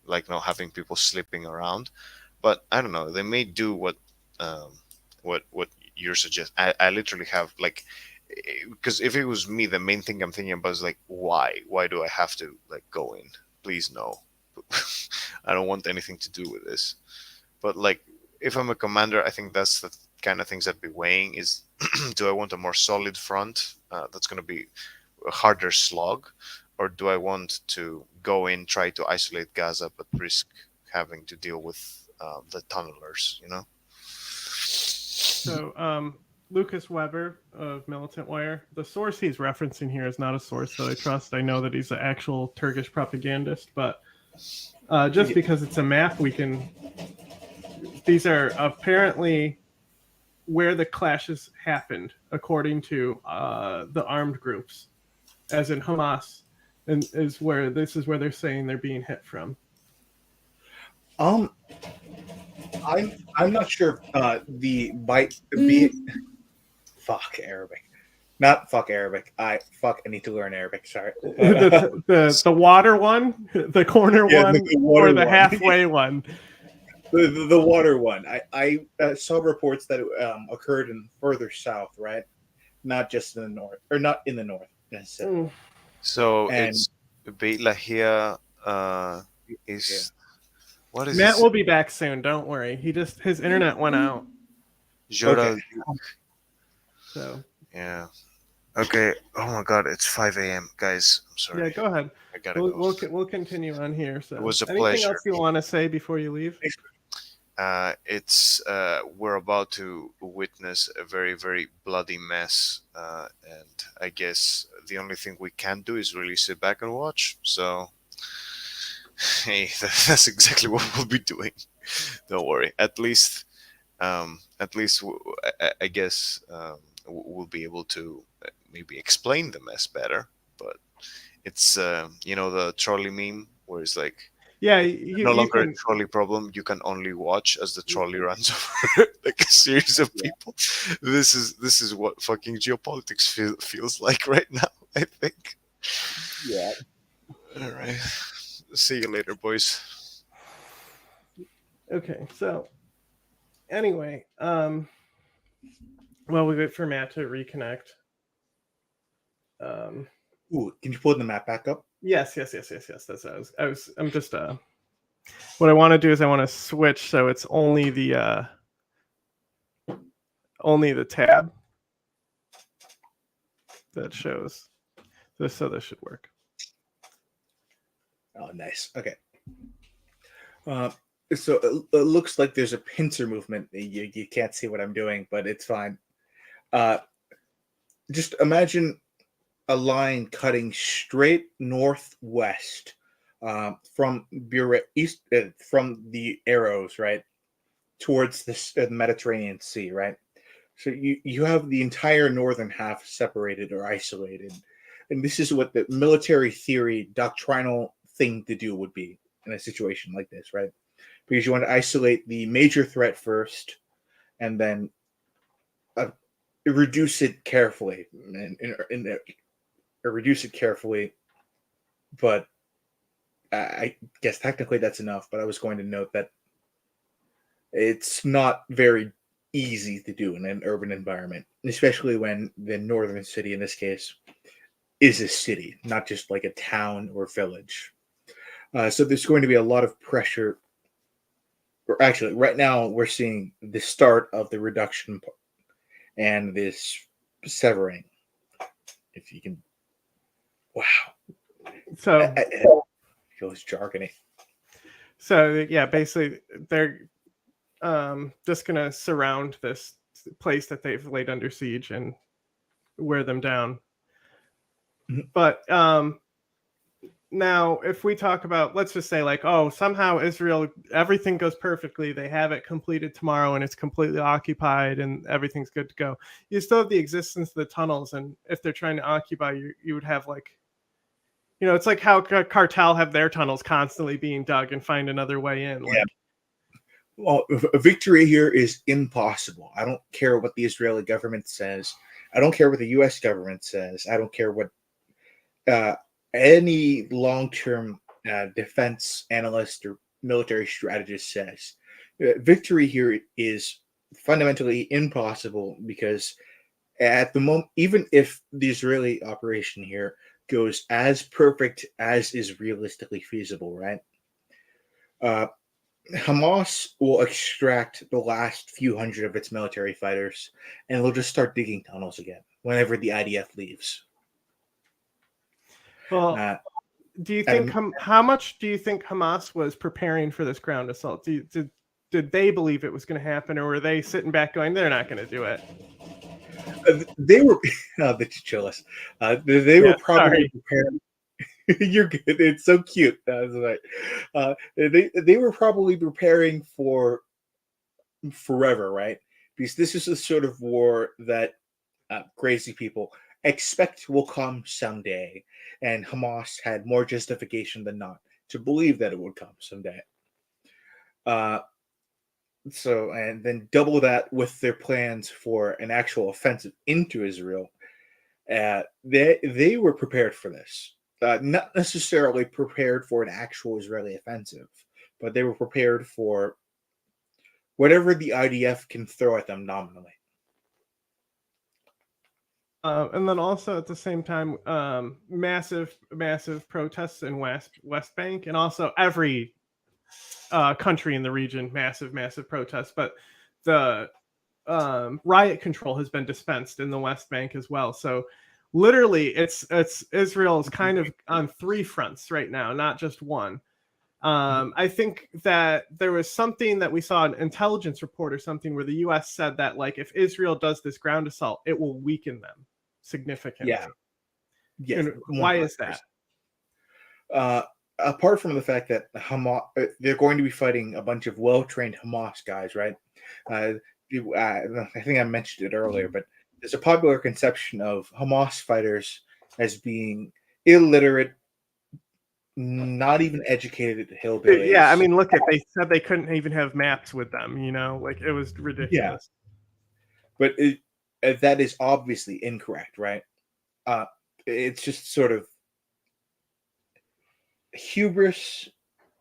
like not having people slipping around. But I don't know. They may do what you're suggesting. I literally have like, because if it was me, the main thing I'm thinking about is like, why? Why do I have to like go in? Please no. I don't want anything to do with this. But like, if I'm a commander, I think that's the kind of things I'd be weighing is do I want a more solid front that's going to be a harder slog, or do I want to go in, try to isolate Gaza, but risk having to deal with the tunnelers, So Lucas Weber of Militant Wire, the source he's referencing here is not a source that I trust. I know that he's an actual Turkish propagandist, but just because it's a map, these are apparently where the clashes happened, according to the armed groups, as in Hamas, and this is where they're saying they're being hit from. I'm not sure if fuck Arabic. Not fuck Arabic. I need to learn Arabic. Sorry. The water one, the corner Yeah, one, the water or the one. halfway one. The water one. I saw reports that it occurred in further south, right? Not just in the north, or not in the north necessarily. Mm. So And it's Beit Lahia yeah, is what is Matt this? will be back soon. Don't worry. His internet went out. okay. Joral. So Yeah. Okay. Oh my God, it's 5 a.m. Guys, I'm sorry. yeah, go ahead. I gotta go. We'll continue on here. It So was a anything pleasure. else you want to say before you leave? It's we're about to witness a very, very bloody mess, and I guess the only thing we can do is really sit back and watch. So, hey, that's exactly what we'll be doing. Don't worry. At least I guess we'll be able to maybe explain the mess better. But it's the trolley meme where it's like Yeah, no you longer a can. trolley problem. You can only watch as the trolley runs over like a series of people. This is what fucking geopolitics feels like right now. I think. yeah. All right. See you later, boys. Okay, so anyway, well, we wait for Matt to reconnect. Ooh, can you pull the map back up? Yes. That's what I'm just what I want to do is I want to switch so it's only the tab that shows this, so this should work. Oh, nice. Okay. So it looks like there's a pincer movement. You can't see what I'm doing, but it's fine. Just imagine a line cutting straight northwest from east from the arrows, right, towards the Mediterranean Sea, right. So you have the entire northern half separated or isolated, and this is what the military theory doctrinal thing to do would be in a situation like this, right? Because you want to isolate the major threat first, and then uh, reduce it carefully, and reduce it carefully. But I guess technically that's enough. But I was going to note that it's not very easy to do in an urban environment, especially when the northern city, in this case, is a city, not just like a town or village. So there's going to be a lot of pressure. Or actually, right now we're seeing the start of the reduction and this severing. If you can, wow, So it feels jargony. so yeah, basically they're just gonna surround this place that they've laid under siege and wear them down. Mhm. But now if we talk about, let's just say, like, oh, somehow Israel, everything goes perfectly, they have it completed tomorrow and it's completely occupied and everything's good to go, you still have the existence of the tunnels, and if they're trying to occupy you would have, like, it's like how cartel have their tunnels constantly being dug and find another way in, like. Yeah. Well, a victory here is impossible. I don't care what the Israeli government says. I don't care what the U.S. government says. I don't care what uh, any long-term defense analyst or military strategist says. Victory here is fundamentally impossible because at the moment, even if the Israeli operation here goes as perfect as is realistically feasible, right? Uh, Hamas will extract the last few hundred of its military fighters, and they'll just start digging tunnels again whenever the IDF leaves. Well, Uh, do you think and how much do you think Hamas was preparing for this ground assault? Did they believe it was going to happen, or were they sitting back going, they're not going to do it? they were the chillis. They Yeah, were probably sorry. prepared. You're good. It's so cute. That's right. They were probably preparing for forever, right? Because this is the sort of war that crazy people expect will come someday, and Hamas had more justification than not to believe that it would come someday. Uh, and then double that with their plans for an actual offensive into Israel. They were prepared for this. Not necessarily prepared for an actual Israeli offensive, but they were prepared for whatever the IDF can throw at them nominally. And then also at the same time, massive protests in West Bank, and also every country in the region, massive protests. But the riot control has been dispensed in the West Bank as well. So literally, it's Israel is kind of on three fronts right now, not just one. I think that there was something that we saw, an intelligence report or something, where the U.S. said that like if Israel does this ground assault, it will weaken them significantly. Yeah. And why is that? Apart from the fact that Hamas, they're going to be fighting a bunch of well-trained Hamas guys, right? I think I mentioned it earlier, but there's a popular conception of Hamas fighters as being illiterate, not even educated hillbillies. Yeah, I mean, look at, they said they couldn't even have maps with them. Like it was ridiculous. But that is obviously incorrect, right? It's just sort of hubris,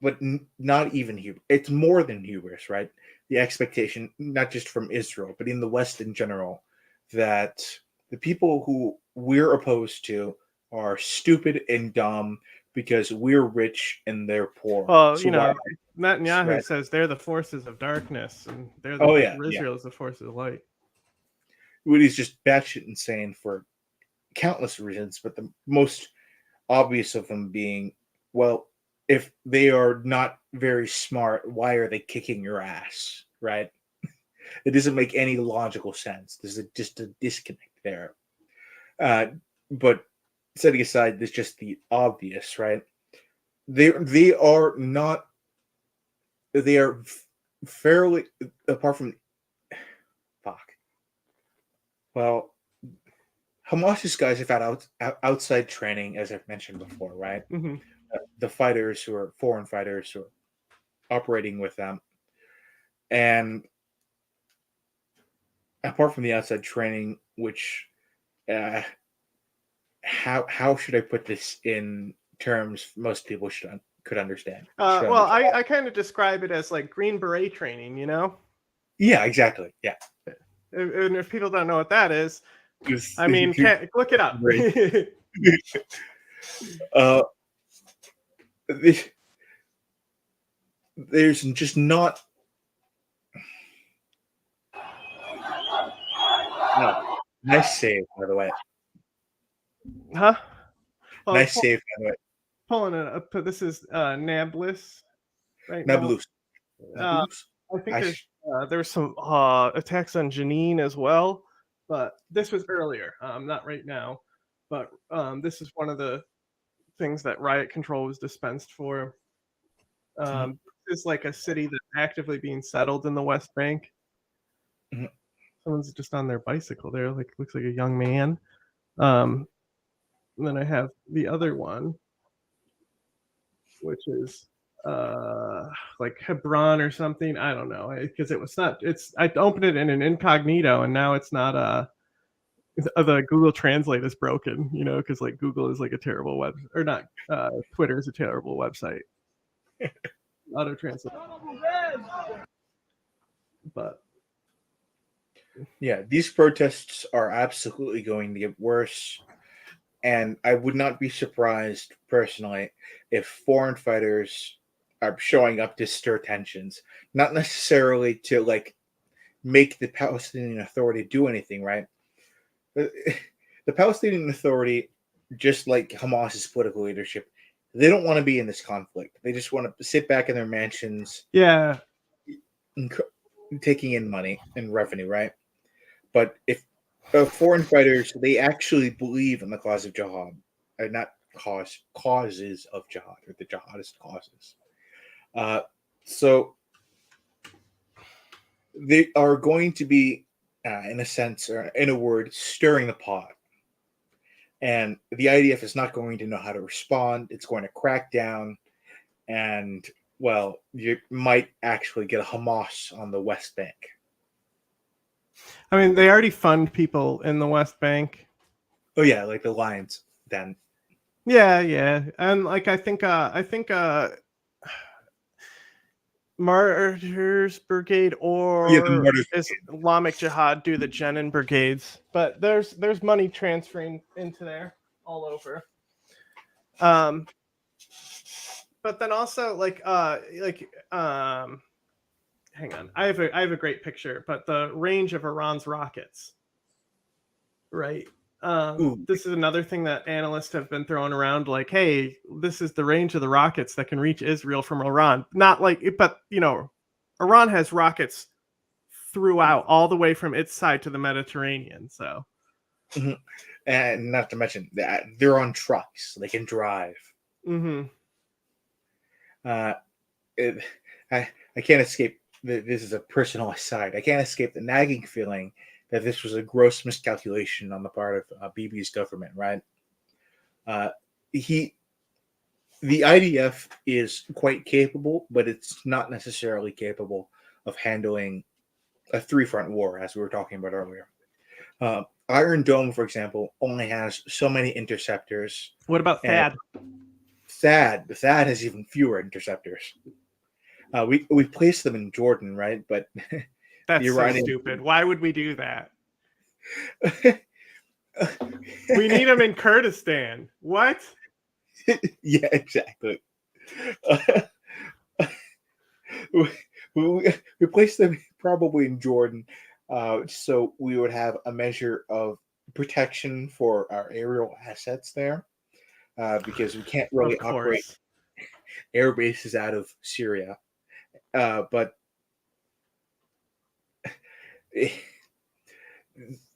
but not even hubris. It's more than hubris, right? The expectation, not just from Israel, but in the West in general, that the people who we're opposed to are stupid and dumb because we're rich and they're poor. Well, So Netanyahu right. says they're the forces of darkness, and they're Israel is the forces of light. Which is just batshit insane for countless reasons, but the most obvious of them being, well, if they are not very smart, why are they kicking your ass, right? It doesn't make any logical sense. There's just a disconnect there. But setting aside, there's just the obvious, right? They are not. They are fairly, apart from, fuck. Well, Hamas's guys have had outside training, as I've mentioned before, right? Mm-hmm. The fighters who are foreign fighters who are operating with them, and apart from the outside training, which how should I put this in terms most people could understand? Well, I kind of describe it as like Green Beret training, Yeah, exactly. Yeah. And if people don't know what that is, I mean, look it up. There's just not. No. Nice save, by the way. Huh? Well, nice save, by the way. Pulling it up. This is Nablus, right? Nablus. I think there's some attacks on Jenin as well, but this was earlier. Not right now, but this is one of the things that riot control was dispensed for. This is like a city that's actively being settled in the West Bank. Mm-hmm. Someone's just on their bicycle there, like looks like a young man. And then I have the other one, which is like Hebron or something. I don't know, because it was not. I opened it in an incognito, and now it's not. The Google Translate is broken, because like Google is like a terrible web, or not. Twitter is a terrible website. Auto translate, but yeah, these protests are absolutely going to get worse. And I would not be surprised, personally, if foreign fighters are showing up to stir tensions. Not necessarily to, like, make the Palestinian Authority do anything, right? The Palestinian Authority, just like Hamas's political leadership, they don't want to be in this conflict. They just want to sit back in their mansions, taking in money and revenue, right? But if foreign fighters, they actually believe in the cause of jihad, or not causes of jihad, or the jihadist causes. So they are going to be, in a sense, or in a word, stirring the pot. And the IDF is not going to know how to respond. It's going to crack down, and, well, you might actually get a Hamas on the West Bank. I mean, they already fund people in the West Bank. Oh yeah, like the Lions. Then Yeah, and like I think Martyrs Brigade yeah, the or Martyrs. Islamic Jihad do the Jenin brigades, but there's money transferring into there all over. But then also hang on, I have a great picture, but the range of Iran's rockets, right? Ooh, This is another thing that analysts have been throwing around, like, hey, this is the range of the rockets that can reach Israel from Iran. Not like, but Iran has rockets throughout, all the way from its side to the Mediterranean. So, mhm. And not to mention that they're on trucks; they can drive. mm-hmm. Uh, it, I can't escape. This is a personal aside. I can't escape the nagging feeling that this was a gross miscalculation on the part of Bibi's government. Right? Uh, he, the IDF is quite capable, but it's not necessarily capable of handling a three-front war, as we were talking about earlier. Iron Dome, for example, only has so many interceptors, What about and THAAD? THAAD has even fewer interceptors. We placed them in Jordan, right? But the That's so Iranians. stupid. Why would we do that? We need them in Kurdistan. What? Yeah, exactly. we, we placed them probably in Jordan, so we would have a measure of protection for our aerial assets there, because we can't really Of operate course. air bases out of Syria. But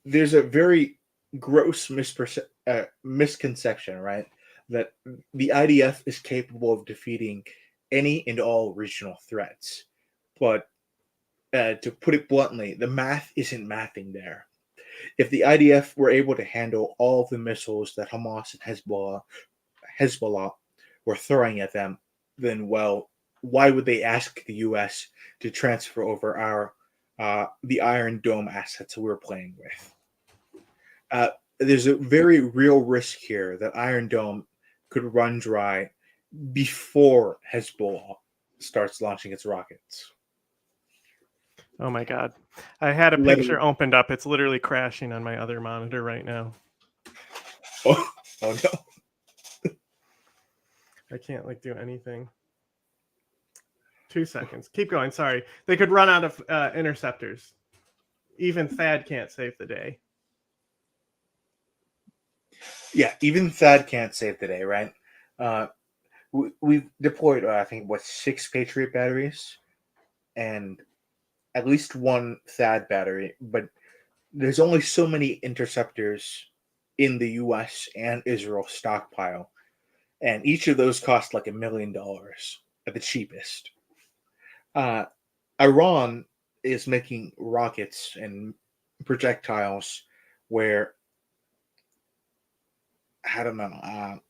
there's a very gross misconception, right? That the IDF is capable of defeating any and all regional threats. But to put it bluntly, the math isn't mathing there. If the IDF were able to handle all of the missiles that Hamas and Hezbollah were throwing at them, then, well, why would they ask the U.S. to transfer over the Iron Dome assets we're playing with? There's a very real risk here that Iron Dome could run dry before Hezbollah starts launching its rockets. Oh my god. I had a Let picture opened up. It's literally crashing on my other monitor right now. oh, oh no. I can't do anything. 2 seconds. Keep going. Sorry. They could run out of interceptors. Even THAAD can't save the day. Yeah, even THAAD can't save the day, right? We've deployed, I think, 6 Patriot batteries and at least 1 THAAD battery, but there's only so many interceptors in the U.S. and Israel stockpile, and each of those cost like $1 million at the cheapest. Iran is making rockets and projectiles where, I don't know. I'm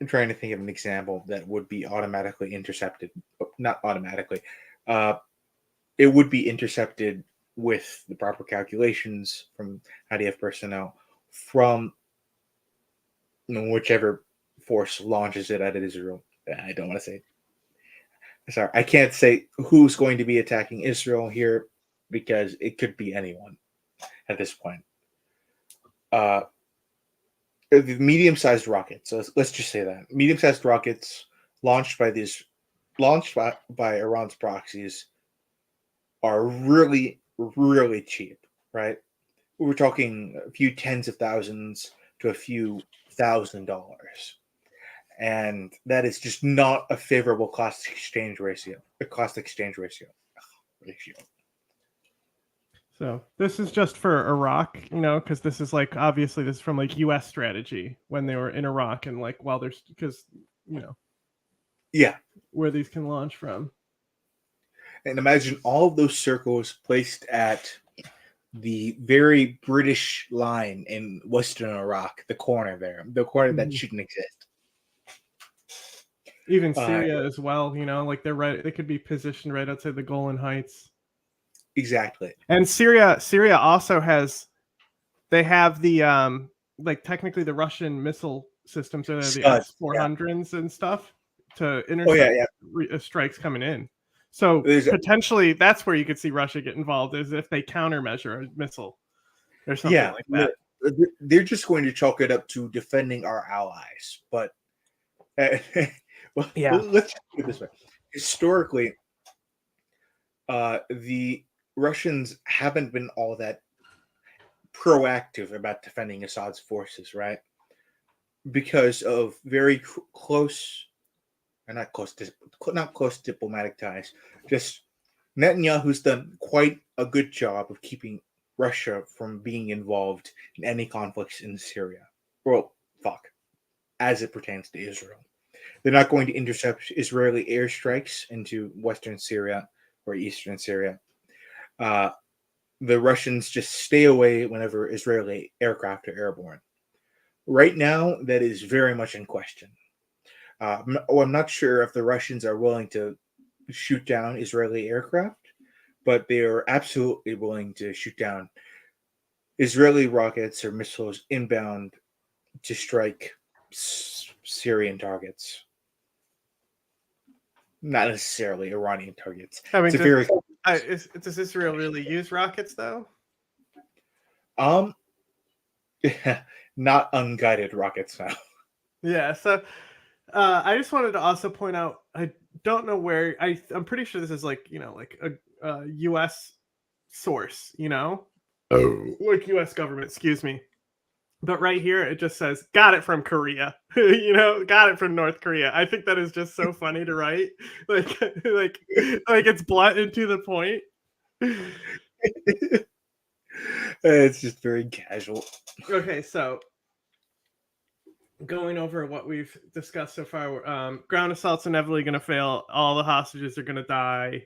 trying to think of an example that would be automatically intercepted. Not automatically. It would be intercepted with the proper calculations from IDF personnel from whichever force launches it at Israel. I don't want to say. Sorry, I can't say who's going to be attacking Israel here because it could be anyone at this point. The medium-sized rockets. So let's just say that medium-sized rockets launched by Iran's proxies are really, really cheap, right? We're talking a few tens of thousands to a few $1,000, and that is just not a favorable cost exchange ratio. So this is just for Iraq, because this is obviously this is from U.S. strategy when they were in Iraq and while there's because Yeah, where these can launch from. and imagine all of those circles placed at the very British line in Western Iraq, the corner there, the corner that shouldn't exist. Even Syria as well, they're right. They could be positioned right outside the Golan Heights. Exactly. And Syria also has, they have the like technically the Russian missile systems are the Studs, S-400s and stuff to Oh intercept yeah. strikes coming in. So There's a- potentially that's where you could see Russia get involved, is if they countermeasure a missile or something like that. They're just going to chalk it up to defending our allies. But well, Yeah. let's just put it this way: historically, the Russians haven't been all that proactive about defending Assad's forces, right? Because of very close, or not close diplomatic ties. Just Netanyahu's done quite a good job of keeping Russia from being involved in any conflicts in Syria. Well, as it pertains to Israel. They're not going to intercept Israeli airstrikes into Western Syria or Eastern Syria. The Russians just stay away whenever Israeli aircraft are airborne. Right now, that is very much in question. I'm not sure if the Russians are willing to shoot down Israeli aircraft, but they are absolutely willing to shoot down Israeli rockets or missiles inbound to strike Syrian targets. Not necessarily Iranian targets. I mean, It's a very does Israel really use rockets though? not unguided rockets now. Yeah. So I just wanted to also point out, I don't know where, I'm pretty sure this is like, like a U.S. source, like U.S. government, excuse me. But right here, it just says, got it from Korea, got it from North Korea. I think that is just so funny to write. Like it's blunt and to the point. It's just very casual. Okay, so going over what we've discussed so far, ground assault's inevitably going to fail. All the hostages are going to die.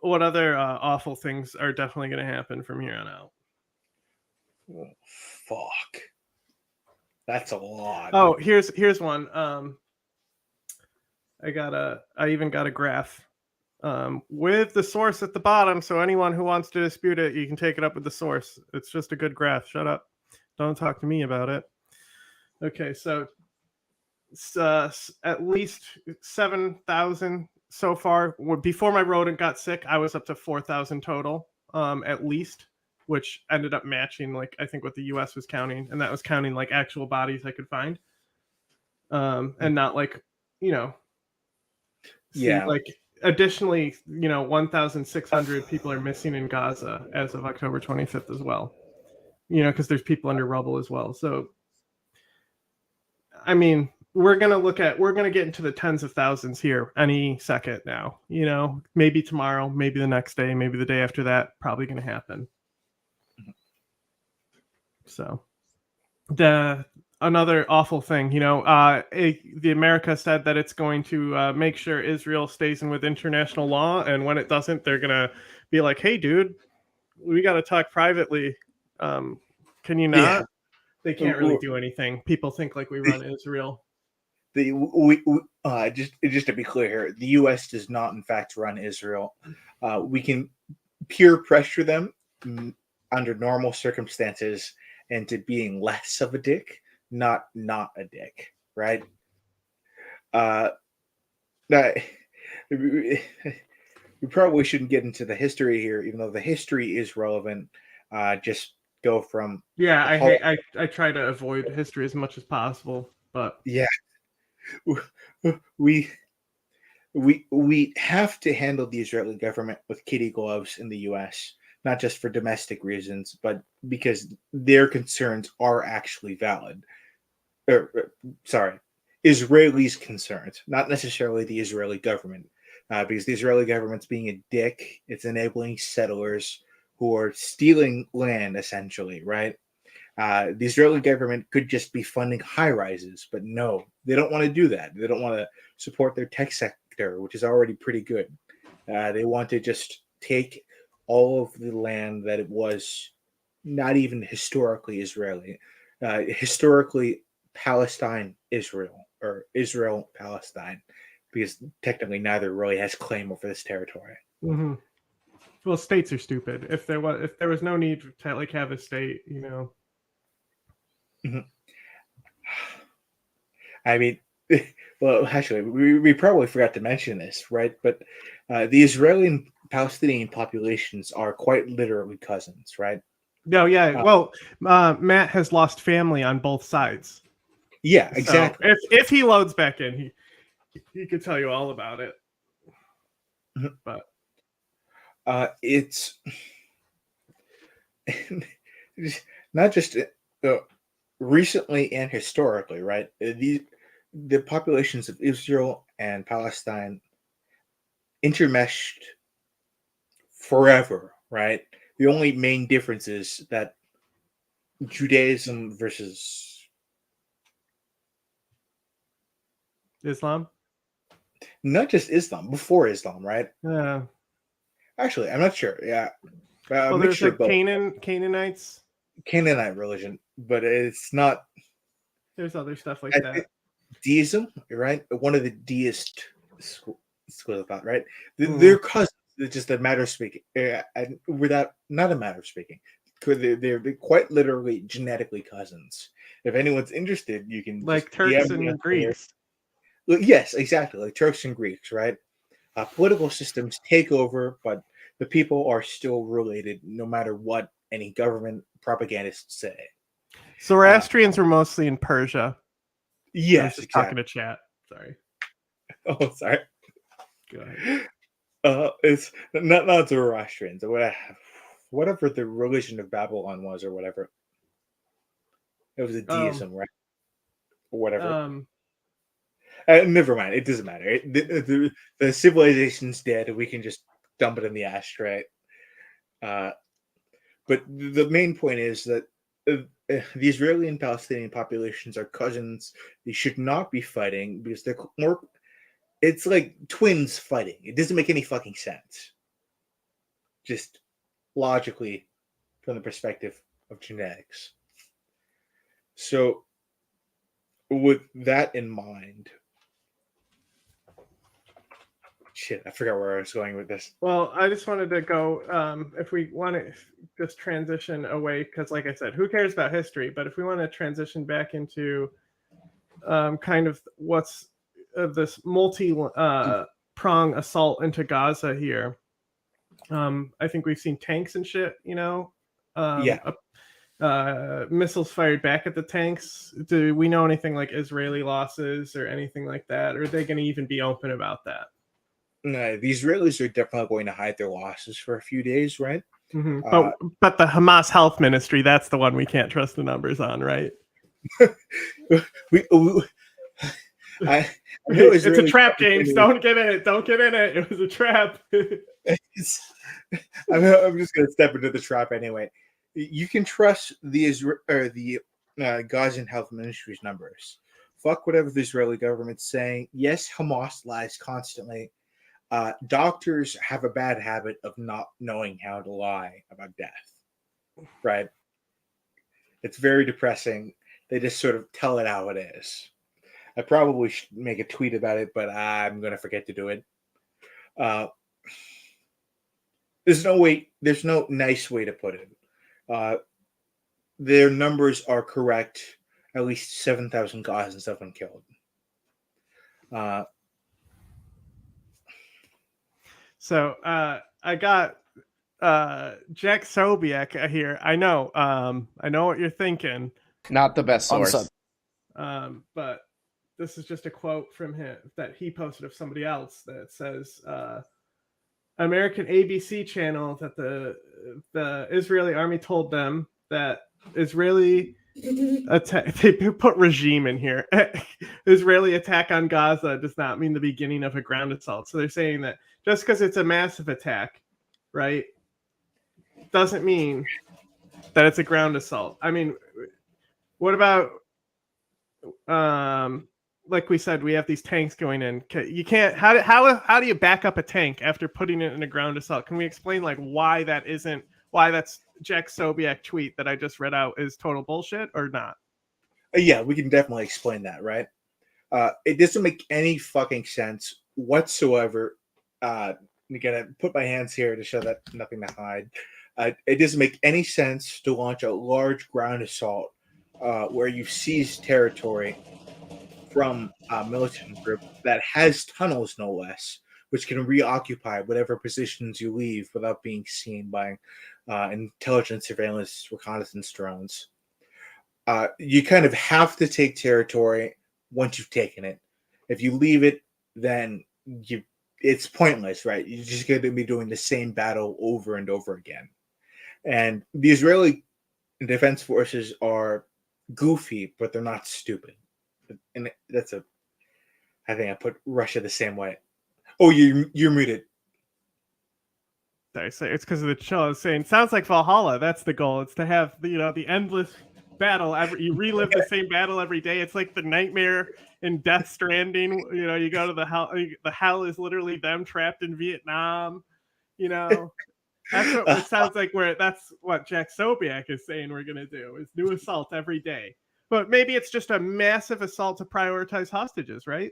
What other awful things are definitely going to happen from here on out? Oh, fuck. That's a lot. Oh, here's one. I even got a graph with the source at the bottom, so anyone who wants to dispute it, you can take it up with the source. It's just a good graph. Shut up. Don't talk to me about it. Okay, so at least 7,000 so far. Before my rodent got sick, I was up to 4,000 total, at least, which ended up matching, like, I think what the US was counting, and that was counting like actual bodies I could find, and not like, Yeah. like additionally, 1,600 people are missing in Gaza as of October 25th as well, because there's people under rubble as well. So I mean, we're going to get into the tens of thousands here any second now, maybe tomorrow, maybe the next day, maybe the day after that, probably going to happen. So another awful thing, the America said that it's going to make sure Israel stays in with international law. And when it doesn't, they're going to be like, hey, dude, we got to talk privately. Can you not? Yeah. They can't really do anything. People think like we run Israel. Just to be clear here, the U.S. does not, in fact, run Israel. We can peer pressure them under normal circumstances into being less of a dick, not a dick, right? We probably shouldn't get into the history here, even though the history is relevant. Just go from I try to avoid history as much as possible, but yeah. We have to handle the Israeli government with kitty gloves in the U.S., not just for domestic reasons, but because their concerns are actually valid. Israelis' concerns, not necessarily the Israeli government, because the Israeli government's being a dick. It's enabling settlers who are stealing land, essentially, right? The Israeli government could just be funding high rises, but no, they don't want to do that. They don't want to support their tech sector, which is already pretty good. They want to just take all of the land that it was not even historically Israeli, historically Palestine, Israel, or Israel, Palestine, because technically neither really has claim over this territory. Mm-hmm. Well, states are stupid. If there was no need to like have a state, Mhm. I mean, well, actually, we probably forgot to mention this, right? But the Israeli and Palestinian populations are quite literally cousins, right? No, yeah. Uh, Well, Matt has lost family on both sides. yeah, So exactly. if he loads back in, he could tell you all about it. Mhm. But It's not just recently and historically, right? The populations of Israel and Palestine intermeshed forever, right? The only main difference is that Judaism versus Islam, not just Islam, before Islam, right? yeah. Actually, I'm not sure. Yeah, a Well, there's mixture of like both. Canaanites. Canaanite religion, but it's not. There's other stuff like I that. think deism, right? One of the deist schools of thought, right? They're Mhm. cousins. It's just a matter of speaking, and without not a matter of speaking. They're quite literally genetically cousins. If anyone's interested, you can just Like Turks DM me on and Twitter. Greeks. Well, yes, exactly, like Turks and Greeks, right? Political systems take over, but the people are still related, no matter what any government propagandists say. Uh, Zoroastrians were mostly in Persia. I was yes, just talking exactly. to chat. Sorry. Oh, sorry. Go ahead. It's not Zoroastrians or whatever the religion of Babylon was, or whatever. It was a Um, deism, right? Or whatever. um, Never mind. It doesn't matter. The civilization's dead. We can just dump it in the ashtray. Uh, but the main point is that the Israeli and Palestinian populations are cousins. They should not be fighting because they're more. It's like twins fighting. It doesn't make any fucking sense. Just logically, from the perspective of genetics. So, with that in mind, shit, I forgot where I was going with this. well, I just wanted to go. If we want to just transition away, because like I said, who cares about history? But if we want to transition back into kind of what's this multi prong assault into Gaza here. I think we've seen tanks and shit, Yeah, missiles fired back at the tanks. Do we know anything like Israeli losses or anything like that? Or are they going to even be open about that? no, the Israelis are definitely going to hide their losses for a few days, right? Mm-hmm. Uh, But the Hamas Health Ministry, that's the one we can't trust the numbers on, right? we I know It's a Israeli. trap, James. Don't get in it. Don't get in it. It was a trap. I'm just going to step into the trap anyway. You can trust the Gazan Health Ministry's numbers. Fuck whatever the Israeli government's saying. Yes, Hamas lies constantly. Doctors have a bad habit of not knowing how to lie about death, right? It's very depressing. They just sort of tell it how it is. I probably should make a tweet about it, but I'm going to forget to do it. Uh, there's no nice way to put it. Uh, their numbers are correct. At least 7,000 Gazans have been killed. So I got Jack Sobiek here. I know what you're thinking. Not the best source. But this is just a quote from him that he posted of somebody else that says American ABC channel that the Israeli army told them that Israeli attack, they put regime in here. Israeli attack on Gaza does not mean the beginning of a ground assault. So they're saying that just because it's a massive attack, right, doesn't mean that it's a ground assault. I mean, what about like we said, we have these tanks going in. You can't. How do you back up a tank after putting it in a ground assault? Can we explain like why that's Jack Sobiek tweet that I just read out is total bullshit or not? Yeah, we can definitely explain that, right? It doesn't make any fucking sense whatsoever. I'm gonna put my hands here to show that nothing to hide. It doesn't make any sense to launch a large ground assault where you seize territory from a militant group that has tunnels, no less, which can reoccupy whatever positions you leave without being seen by intelligence, surveillance, reconnaissance drones. You kind of have to take territory once you've taken it. If you leave it, then it's pointless, right? You're just going to be doing the same battle over and over again. And the Israeli defense forces are goofy, but they're not stupid. And I think I put Russia the same way. Oh, you're muted. Sorry, so it's because of the chill. I was saying, sounds like Valhalla. That's the goal. It's to have the endless battle. You relive the same battle every day. It's like the nightmare in Death Stranding. You go to the hell. The hell is literally them trapped in Vietnam. That's what it sounds like. That's what Jack Sobiak is saying we're gonna do is new assault every day. But maybe it's just a massive assault to prioritize hostages, right?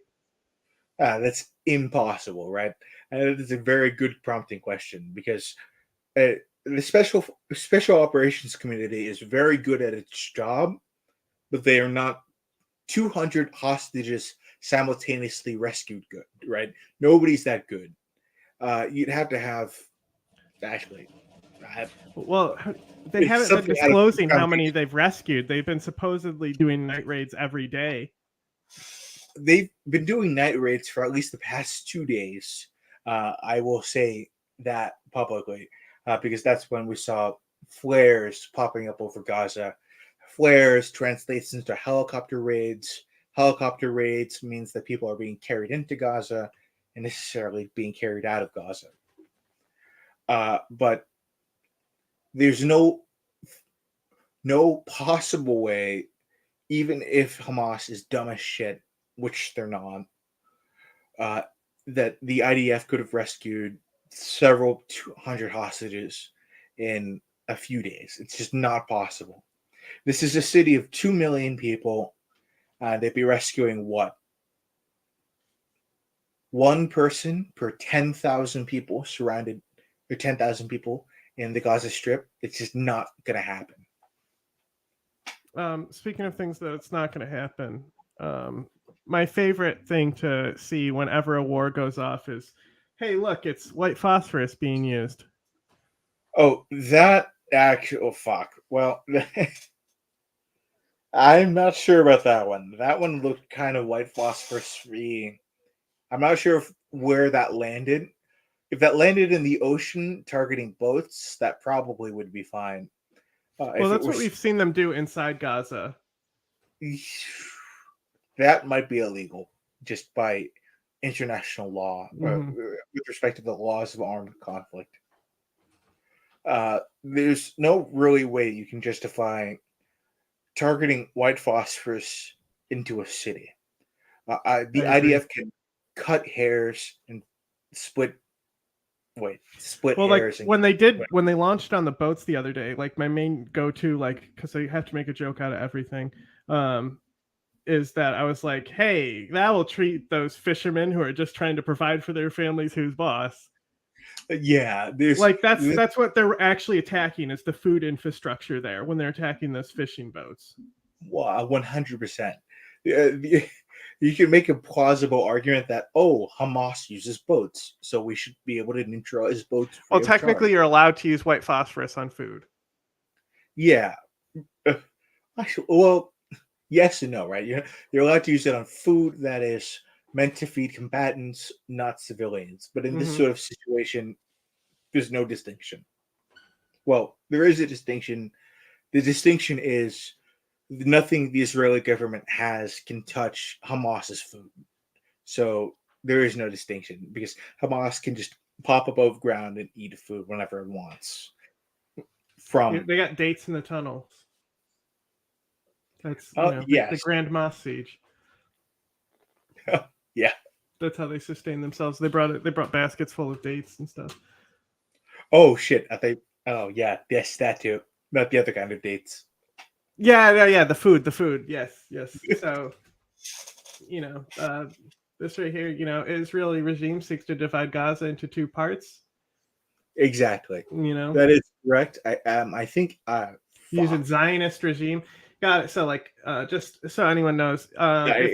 That's impossible, right? And it is a very good prompting question because the special operations community is very good at its job, but they are not 200 hostages simultaneously rescued good, right? Nobody's that good. You'd have to have actually. Well, they haven't been disclosing how many they've rescued. They've been supposedly doing night raids every day. They've been doing night raids for at least the past 2 days. I will say that publicly because that's when we saw flares popping up over Gaza. Flares translates into helicopter raids. Helicopter raids means that people are being carried into Gaza and necessarily being carried out of Gaza. But there's no possible way, even if Hamas is dumb as shit, which they're not, that the IDF could have rescued several 200 hostages in a few days. It's just not possible. This is a city of 2 million people. They'd be rescuing what? One person per 10,000 people surrounded, or 10,000 people in the Gaza Strip. It's just not going to happen. Speaking of things that it's not going to happen, my favorite thing to see whenever a war goes off is, hey, look, it's white phosphorus being used. Oh, that actual fuck. Well, I'm not sure about that one. That one looked kind of white phosphorus free. I'm not sure where that landed. If that landed in the ocean targeting boats, that probably would be fine. Well, that's what we've seen them do inside Gaza. That might be illegal just by international law with respect to the laws of armed conflict. There's no really way you can justify targeting white phosphorus into a city. The IDF can cut hairs and split hairs. Like when they launched on the boats the other day, like my main go-to, like, because I have to make a joke out of everything, is that I was like, hey, that will treat those fishermen who are just trying to provide for their families who's boss. Yeah, that's what they're actually attacking is the food infrastructure there when they're attacking those fishing boats. 100%. You can make a plausible argument that Hamas uses boats, so we should be able to neutralize boats. Well, technically, you're allowed to use white phosphorus on food. Yeah. Well, yes and no, right? You're allowed to use it on food that is meant to feed combatants, not civilians. But in this sort of situation, there's no distinction. Well, there is a distinction. The distinction is nothing the Israeli government has can touch Hamas's food. So there is no distinction because Hamas can just pop above ground and eat food whenever it wants. They got dates in the tunnels. That's the Grand Mosque siege. Yeah, that's how they sustain themselves. They brought baskets full of dates and stuff. Oh shit! Yes, that too. Not the other kind of dates. Yeah. The food. Yes. So, this right here, Israeli regime seeks to divide Gaza into two parts. Exactly. That is correct. I think using Zionist regime. Got it. So like, just so anyone knows, Yeah,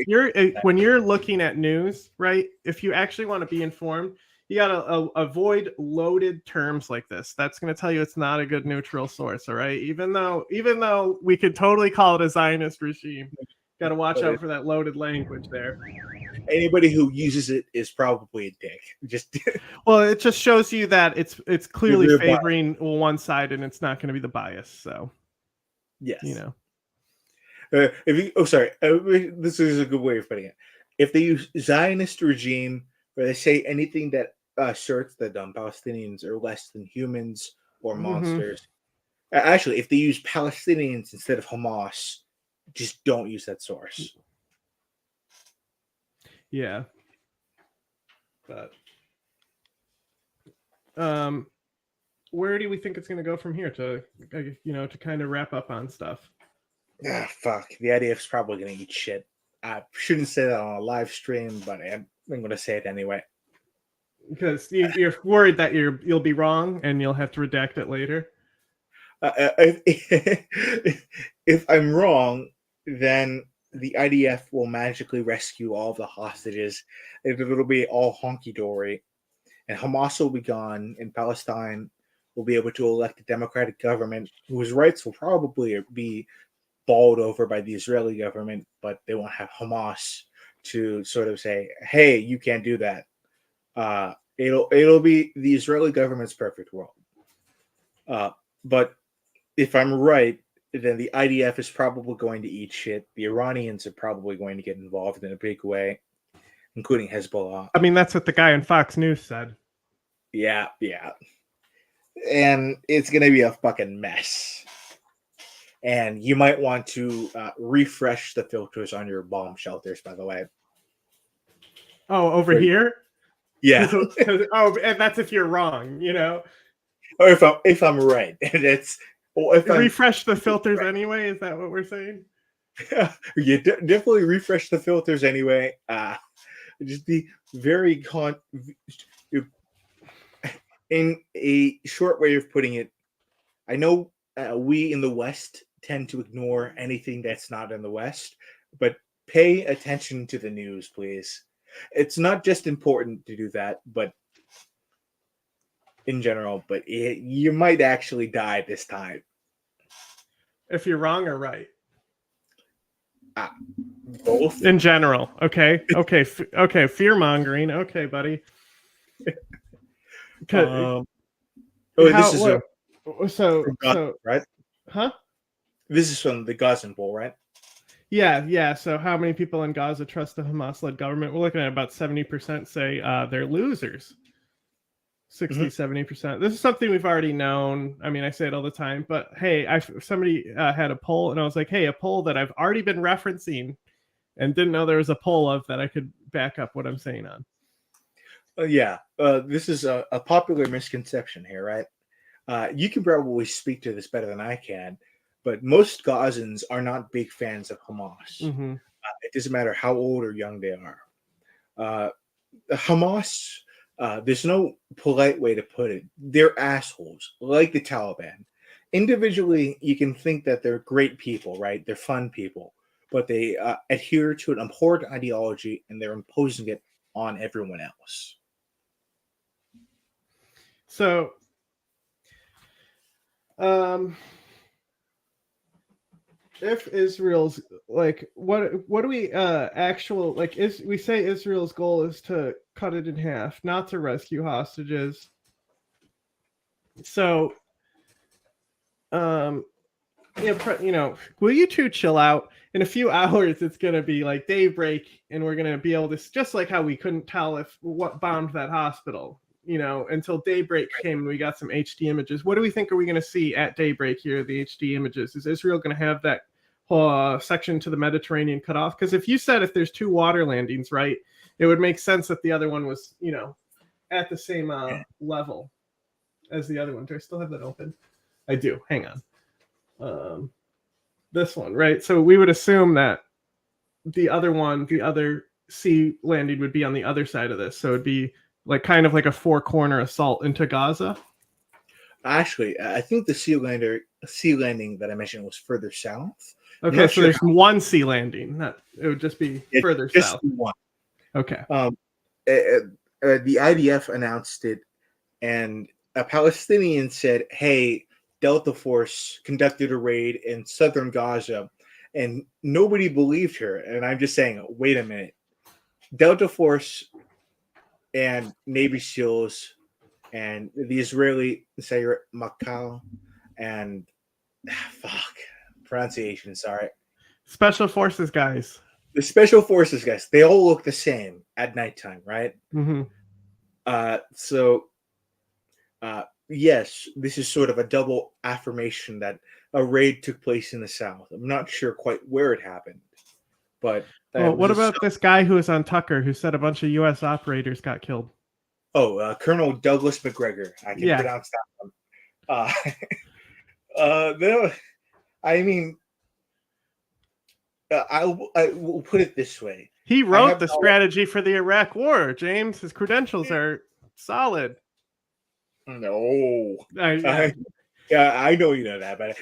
when you're looking at news, right? If you actually want to be informed, you gotta avoid loaded terms like this. That's going to tell you it's not a good neutral source. All right. Even though we could totally call it a Zionist regime, got to watch out for that loaded language there. Anybody who uses it is probably a dick. Just Well, it just shows you that it's clearly They're favoring one side, and it's not going to be the bias. So yes. you know. This is a good way of putting it. If they use Zionist regime, where they say anything that asserts that Palestinians are less than humans or monsters, actually, if they use Palestinians instead of Hamas, just don't use that source. Yeah. But where do we think it's going to go from here to to kind of wrap up on stuff? Fuck. The IDF's probably going to eat shit. I shouldn't say that on a live stream, but I'm going to say it anyway. Because you're worried that you'll be wrong and you'll have to redact it later. If I'm wrong, then the IDF will magically rescue all the hostages. It'll be all honky dory, and Hamas will be gone, and Palestine will be able to elect a democratic government whose rights will probably be bowled over by the Israeli government, but they won't have Hamas to sort of say, "Hey, you can't do that." It'll be the Israeli government's perfect world. But if I'm right, then the IDF is probably going to eat shit. The Iranians are probably going to get involved in a big way, including Hezbollah. I mean, that's what the guy on Fox News said. Yeah. And it's going to be a fucking mess. And you might want to refresh the filters on your bomb shelters, by the way. Oh, over here? Yeah. And that's if you're wrong, Or if I'm right. Refresh the filters anyway? Is that what we're saying? You definitely refresh the filters anyway. Just be very in a short way of putting it. I know we in the West tend to ignore anything that's not in the West, but pay attention to the news, please. It's not just important to do that, but in general, but you might actually die this time. If you're wrong or right? Both. In general. Okay. Fear mongering. Okay, buddy. Right? Huh? This is from the Gaza poll, right? Yeah. So how many people in Gaza trust the Hamas-led government? We're looking at about 70% say they're losers. 70%. This is something we've already known. I mean, I say it all the time, but hey, somebody had a poll and I was like, hey, a poll that I've already been referencing and didn't know there was a poll of that I could back up what I'm saying on. This is a popular misconception here, right? You can probably speak to this better than I can, but most Gazans are not big fans of Hamas. It doesn't matter how old or young they are. Hamas, there's no polite way to put it. They're assholes, like the Taliban. Individually, you can think that they're great people, right? They're fun people, but they adhere to an abhorrent ideology and they're imposing it on everyone else. So, if Israel's like, what do we we say Israel's goal is to cut it in half, not to rescue hostages. So, will you two chill out? In a few hours, it's gonna be like daybreak, and we're gonna be able to, just like how we couldn't tell what bombed that hospital, until daybreak came and we got some HD images. What do we think are we going to see at daybreak here, the HD images? Is Israel going to have that whole section to the Mediterranean cut off? Because if you said if there's two water landings, right, it would make sense that the other one was, at the same level as the other one. Do I still have that open? I do. Hang on. This one, right? So we would assume that the other sea landing would be on the other side of this. So it'd be like kind of like a four-corner assault into Gaza. Actually, I think the sea landing that I mentioned was further south. Okay, not so sure there's one sea landing. It would just be it's further just south. one. Okay. The IDF announced it, and a Palestinian said, "Hey, Delta Force conducted a raid in southern Gaza," and nobody believed her. And I'm just saying, wait a minute, Delta Force and Navy SEALs and the Israeli Sayeret Makal and fuck pronunciation, sorry. Special forces guys. The special forces guys, they all look the same at nighttime, right? Mm-hmm. Yes, this is sort of a double affirmation that a raid took place in the south. I'm not sure quite where it happened, but Well, it was what about this guy who was on Tucker who said a bunch of U.S. operators got killed? Colonel Douglas McGregor. I can Yeah. pronounce that one. No, I mean, I will put it this way. He I wrote have the strategy for the Iraq War, James. His credentials are solid. no. Yeah. Yeah, I know you know that, but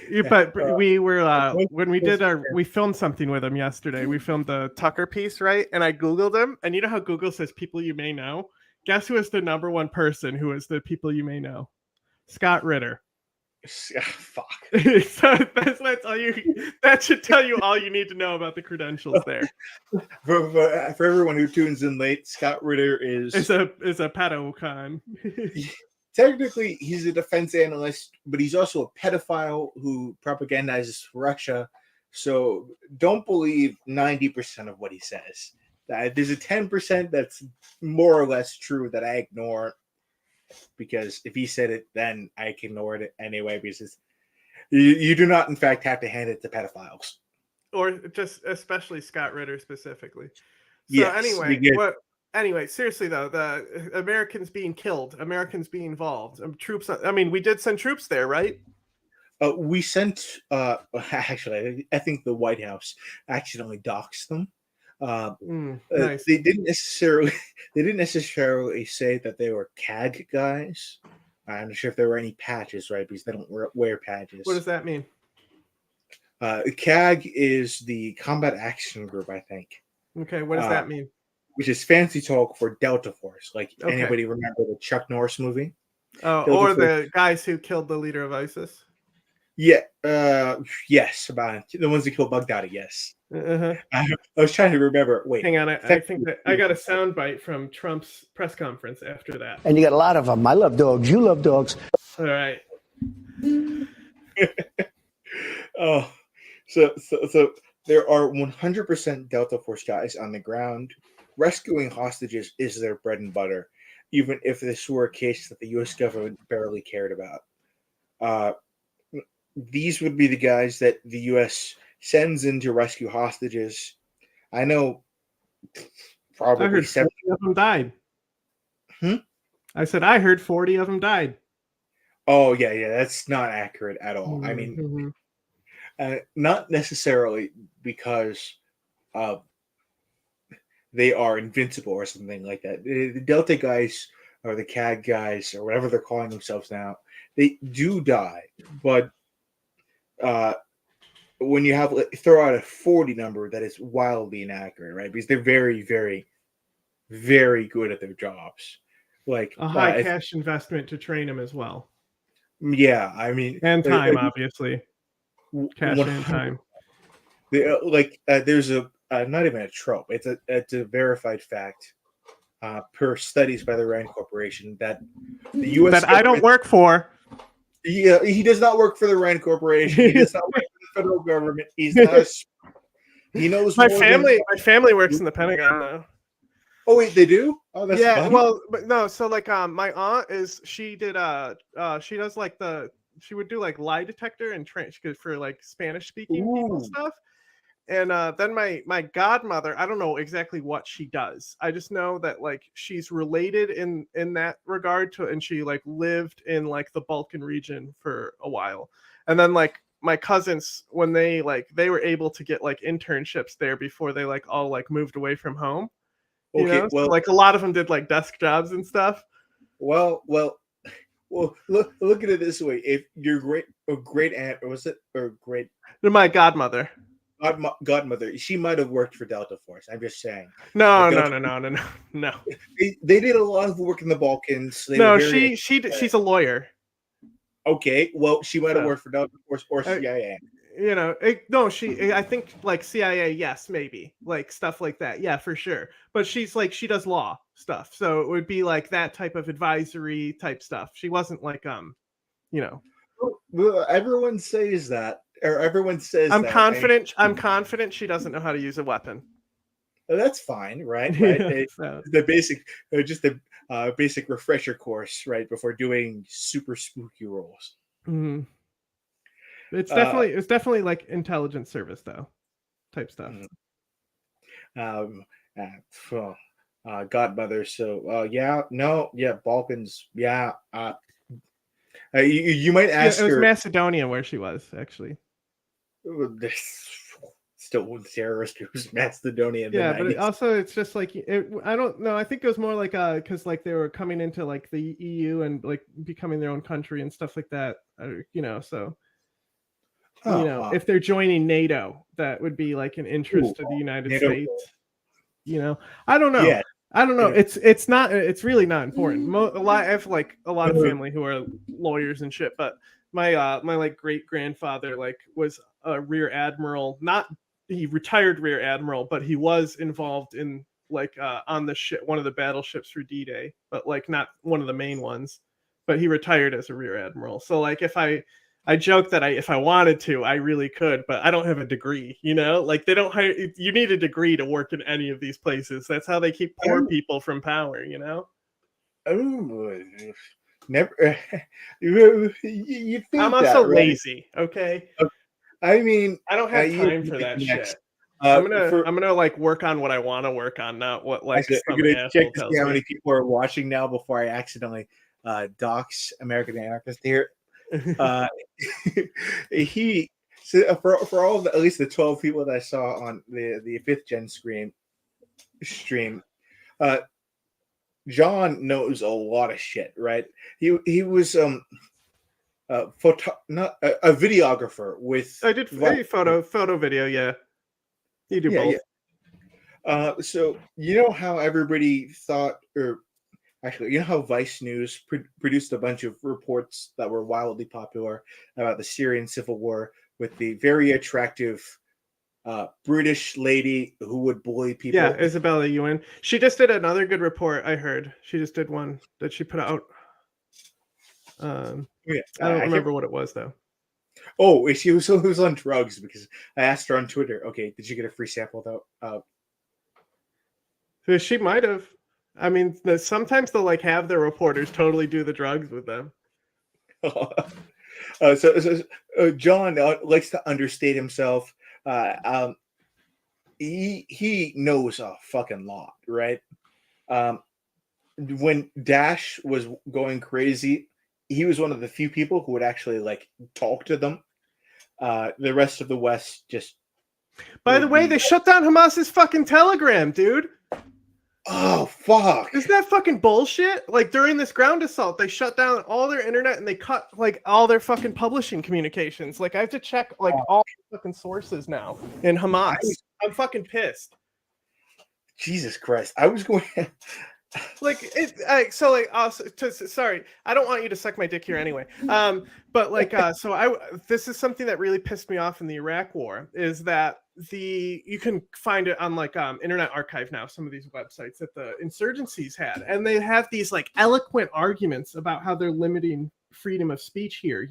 We were most- when we filmed something with him yesterday. We filmed the Tucker piece, right? And I googled him, and you know how Google says people you may know. Guess who is the number one person who is the people you may know? Scott Ritter. fuck. So that's all you. That should tell you all you need to know about the credentials. There For everyone who tunes in late, Scott Ritter is a Padawan. technically he's a defense analyst, but he's also a pedophile who propagandizes Russia. So don't believe 90% of what he says. There's a 10% that's more or less true that I ignore, because if he said it, then I can ignore it anyway, because you do not, in fact, have to hand it to pedophiles. Or just especially Scott Ritter specifically. So Yes, anyway, because anyway, seriously though, the Americans being killed, Americans being involved, troops. I mean, we did send troops there, right? we sent. Actually, I think the White House accidentally doxed them. Nice. They didn't necessarily. They didn't necessarily say that they were CAG guys. I'm not sure if there were any patches, right? Because they don't wear patches. What does that mean? CAG is the Combat Action Group, I think. Okay, what does that mean? Which is fancy talk for Delta Force. Like, Okay. anybody remember the Chuck Norris movie? Or the guys who killed the leader of ISIS? Yeah. Yes, about the ones that killed Baghdadi. Yes. Uh-huh. I was trying to remember. Wait, hang on. I think that I got a soundbite from Trump's press conference after that. And you got a lot of them. I love dogs. You love dogs. All right. Oh, so there are 100% Delta Force guys on the ground. Rescuing hostages is their bread and butter, even if this were a case that the U.S. government barely cared about. These would be the guys that the U.S. sends in to rescue hostages. I know probably I heard 70 of them died. I said I heard 40 of them died. Oh, yeah, that's not accurate at all. I mean, not necessarily because they are invincible or something like that. The Delta guys or the CAG guys or whatever they're calling themselves now, they do die. But when you have throw out a 40 number, that is wildly inaccurate, right? Because they're very, very, very good at their jobs. Like a high cash investment to train them as well. Yeah, I mean, and time, obviously. Cash and time. There's a not even a trope. It's a verified fact per studies by the Rand Corporation that the U.S. that I don't work for. Yeah, he does not work for the Rand Corporation. He does not work for the federal government. He's not. He knows my family. My family works in the Pentagon though. Oh wait, they do? Oh, that's yeah. fun. Well, but no. So like, my aunt is. She did. She does like she would do like lie detector and for like Spanish speaking people stuff. And then my godmother, I don't know exactly what she does. I just know that like she's related in that regard to, and she like lived in like the Balkan region for a while. And then like my cousins, when they were able to get like internships there before they like all like moved away from home. You know? Well, so, like a lot of them did like desk jobs and stuff. Well, look at it this way: if your great aunt, or was it or great? My godmother. godmother. She might have worked for Delta Force. I'm just saying. No, Like, no. they did a lot of work in the Balkans. They No, were very she's a lawyer. okay. Well, she might have So, worked for Delta Force or CIA. no, I think like CIA, yes, maybe like stuff like that, yeah, for sure. But she's like she does law stuff, so it would be like that type of advisory type stuff. She wasn't like you know. Well, everyone says that, or everyone says I'm that. I'm confident she doesn't know how to use a weapon. That's fine, right? Yeah, so. The basic, just the basic refresher course, right, before doing super spooky roles. Mhm. It's Uh, definitely like intelligence service though, type stuff. um, uh, phew, Godmother. So, Balkans. Yeah. You might Yeah, ask it was her. Macedonia where she was actually. Still one terrorist who's Macedonia in the Yeah, but 90s. it's just like I don't know. I think it was more like because like they were coming into like the EU and like becoming their own country and stuff like that. So if they're joining NATO, that would be like an interest to the United NATO. States. I don't know. Yeah. I don't know. It's not. It's really not important. I have like a lot of family who are lawyers and shit. But my like great grandfather like was a rear admiral. Not he retired rear admiral, but he was involved in like on the ship, one of the battleships for D-Day, but like not one of the main ones. But he retired as a rear admiral. So like if I joke that if I wanted to, I really could, but I don't have a degree, like they don't hire, you need a degree to work in any of these places. That's how they keep poor people from power, Oh, never. You think I'm that, also right? lazy. Okay. I mean, I don't have you time for that next. shit. I'm gonna like work on what I want to work on, not what like Actually, I'm some gonna check asshole to see tells how me. many people are watching now before I accidentally dox American Anarchist here. He for all the at least the 12 people that I saw on the 5th gen stream, John knows a lot of shit, right? He was a videographer with I did photo video, yeah. You do both. So you know how everybody thought, or actually, you know how Vice News produced a bunch of reports that were wildly popular about the Syrian civil war with the very attractive British lady who would bully people. Yeah, Isabella Ewan. She just did another good report. I heard she just did one that she put out. I don't remember what it was though. Oh, she was on drugs because I asked her on Twitter. Okay, did you get a free sample though? So she might have. I mean, sometimes they'll like have their reporters totally do the drugs with them. John likes to understate himself. He knows a fucking lot, right? When Daesh was going crazy, he was one of the few people who would actually like talk to them. The rest of the West just. By the way, they shut down Hamas's fucking Telegram, dude. Oh fuck! Isn't that fucking bullshit? Like during this ground assault, they shut down all their internet and they cut like all their fucking publishing communications. Like I have to check like all fucking sources now in Hamas. I'm fucking pissed. Jesus Christ! I was going. Like it, so like sorry, I don't want you to suck my dick here anyway. But like this is something that really pissed me off in the Iraq War is that you can find it on like Internet Archive now, some of these websites that the insurgencies had, and they have these like eloquent arguments about how they're limiting freedom of speech here,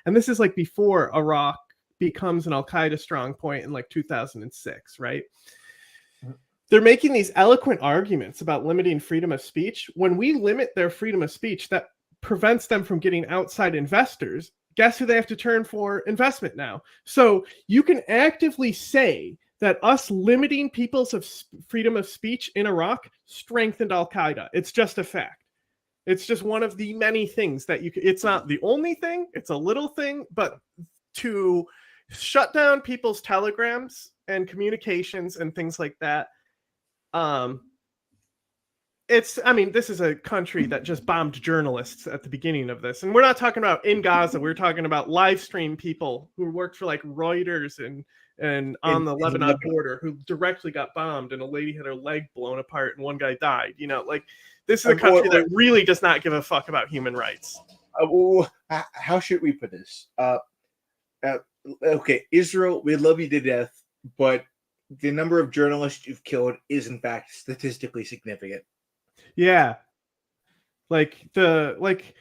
and this is like before Iraq becomes an Al-Qaeda strong point in like 2006, right? They're making these eloquent arguments about limiting freedom of speech. When we limit their freedom of speech, that prevents them from getting outside investors. Guess who they have to turn for investment now? So you can actively say that us limiting people's freedom of speech in Iraq strengthened Al-Qaeda. It's just a fact. It's just one of the many things that it's not the only thing, it's a little thing, but to shut down people's telegrams and communications and things like that, I mean, this is a country that just bombed journalists at the beginning of this. And we're not talking about in Gaza. We're talking about live stream people who worked for like Reuters and on the Lebanon border who directly got bombed, and a lady had her leg blown apart and one guy died. You know, like this is a country that really does not give a fuck about human rights. How should we put this? Okay, Israel, we love you to death, but the number of journalists you've killed is in fact statistically significant. Yeah. They're like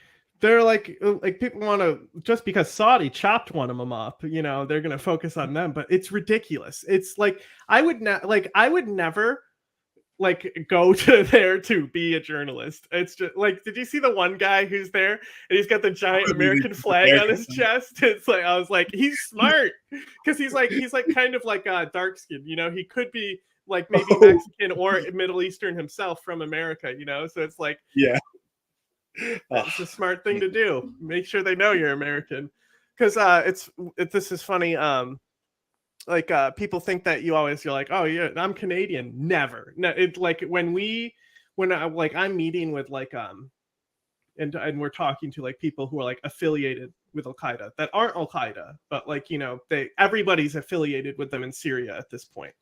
people want to, just because Saudi chopped one of them up, you know, they're going to focus on them, but it's ridiculous. It's like I would never like go to there to be a journalist. It's just like, did you see the one guy who's there and he's got the giant American flag on his chest? It's like, I was like, he's smart because he's like kind of like dark skinned, you know, he could be like maybe Mexican or Middle Eastern himself from America, you know? So it's like, yeah, it's a smart thing to do. Make sure they know you're American. Because this is funny. People think that you're like, oh yeah, I'm Canadian. Never. No, it's like when I'm meeting with and we're talking to like people who are like affiliated with Al Qaeda that aren't Al Qaeda, but like, you know, everybody's affiliated with them in Syria at this point.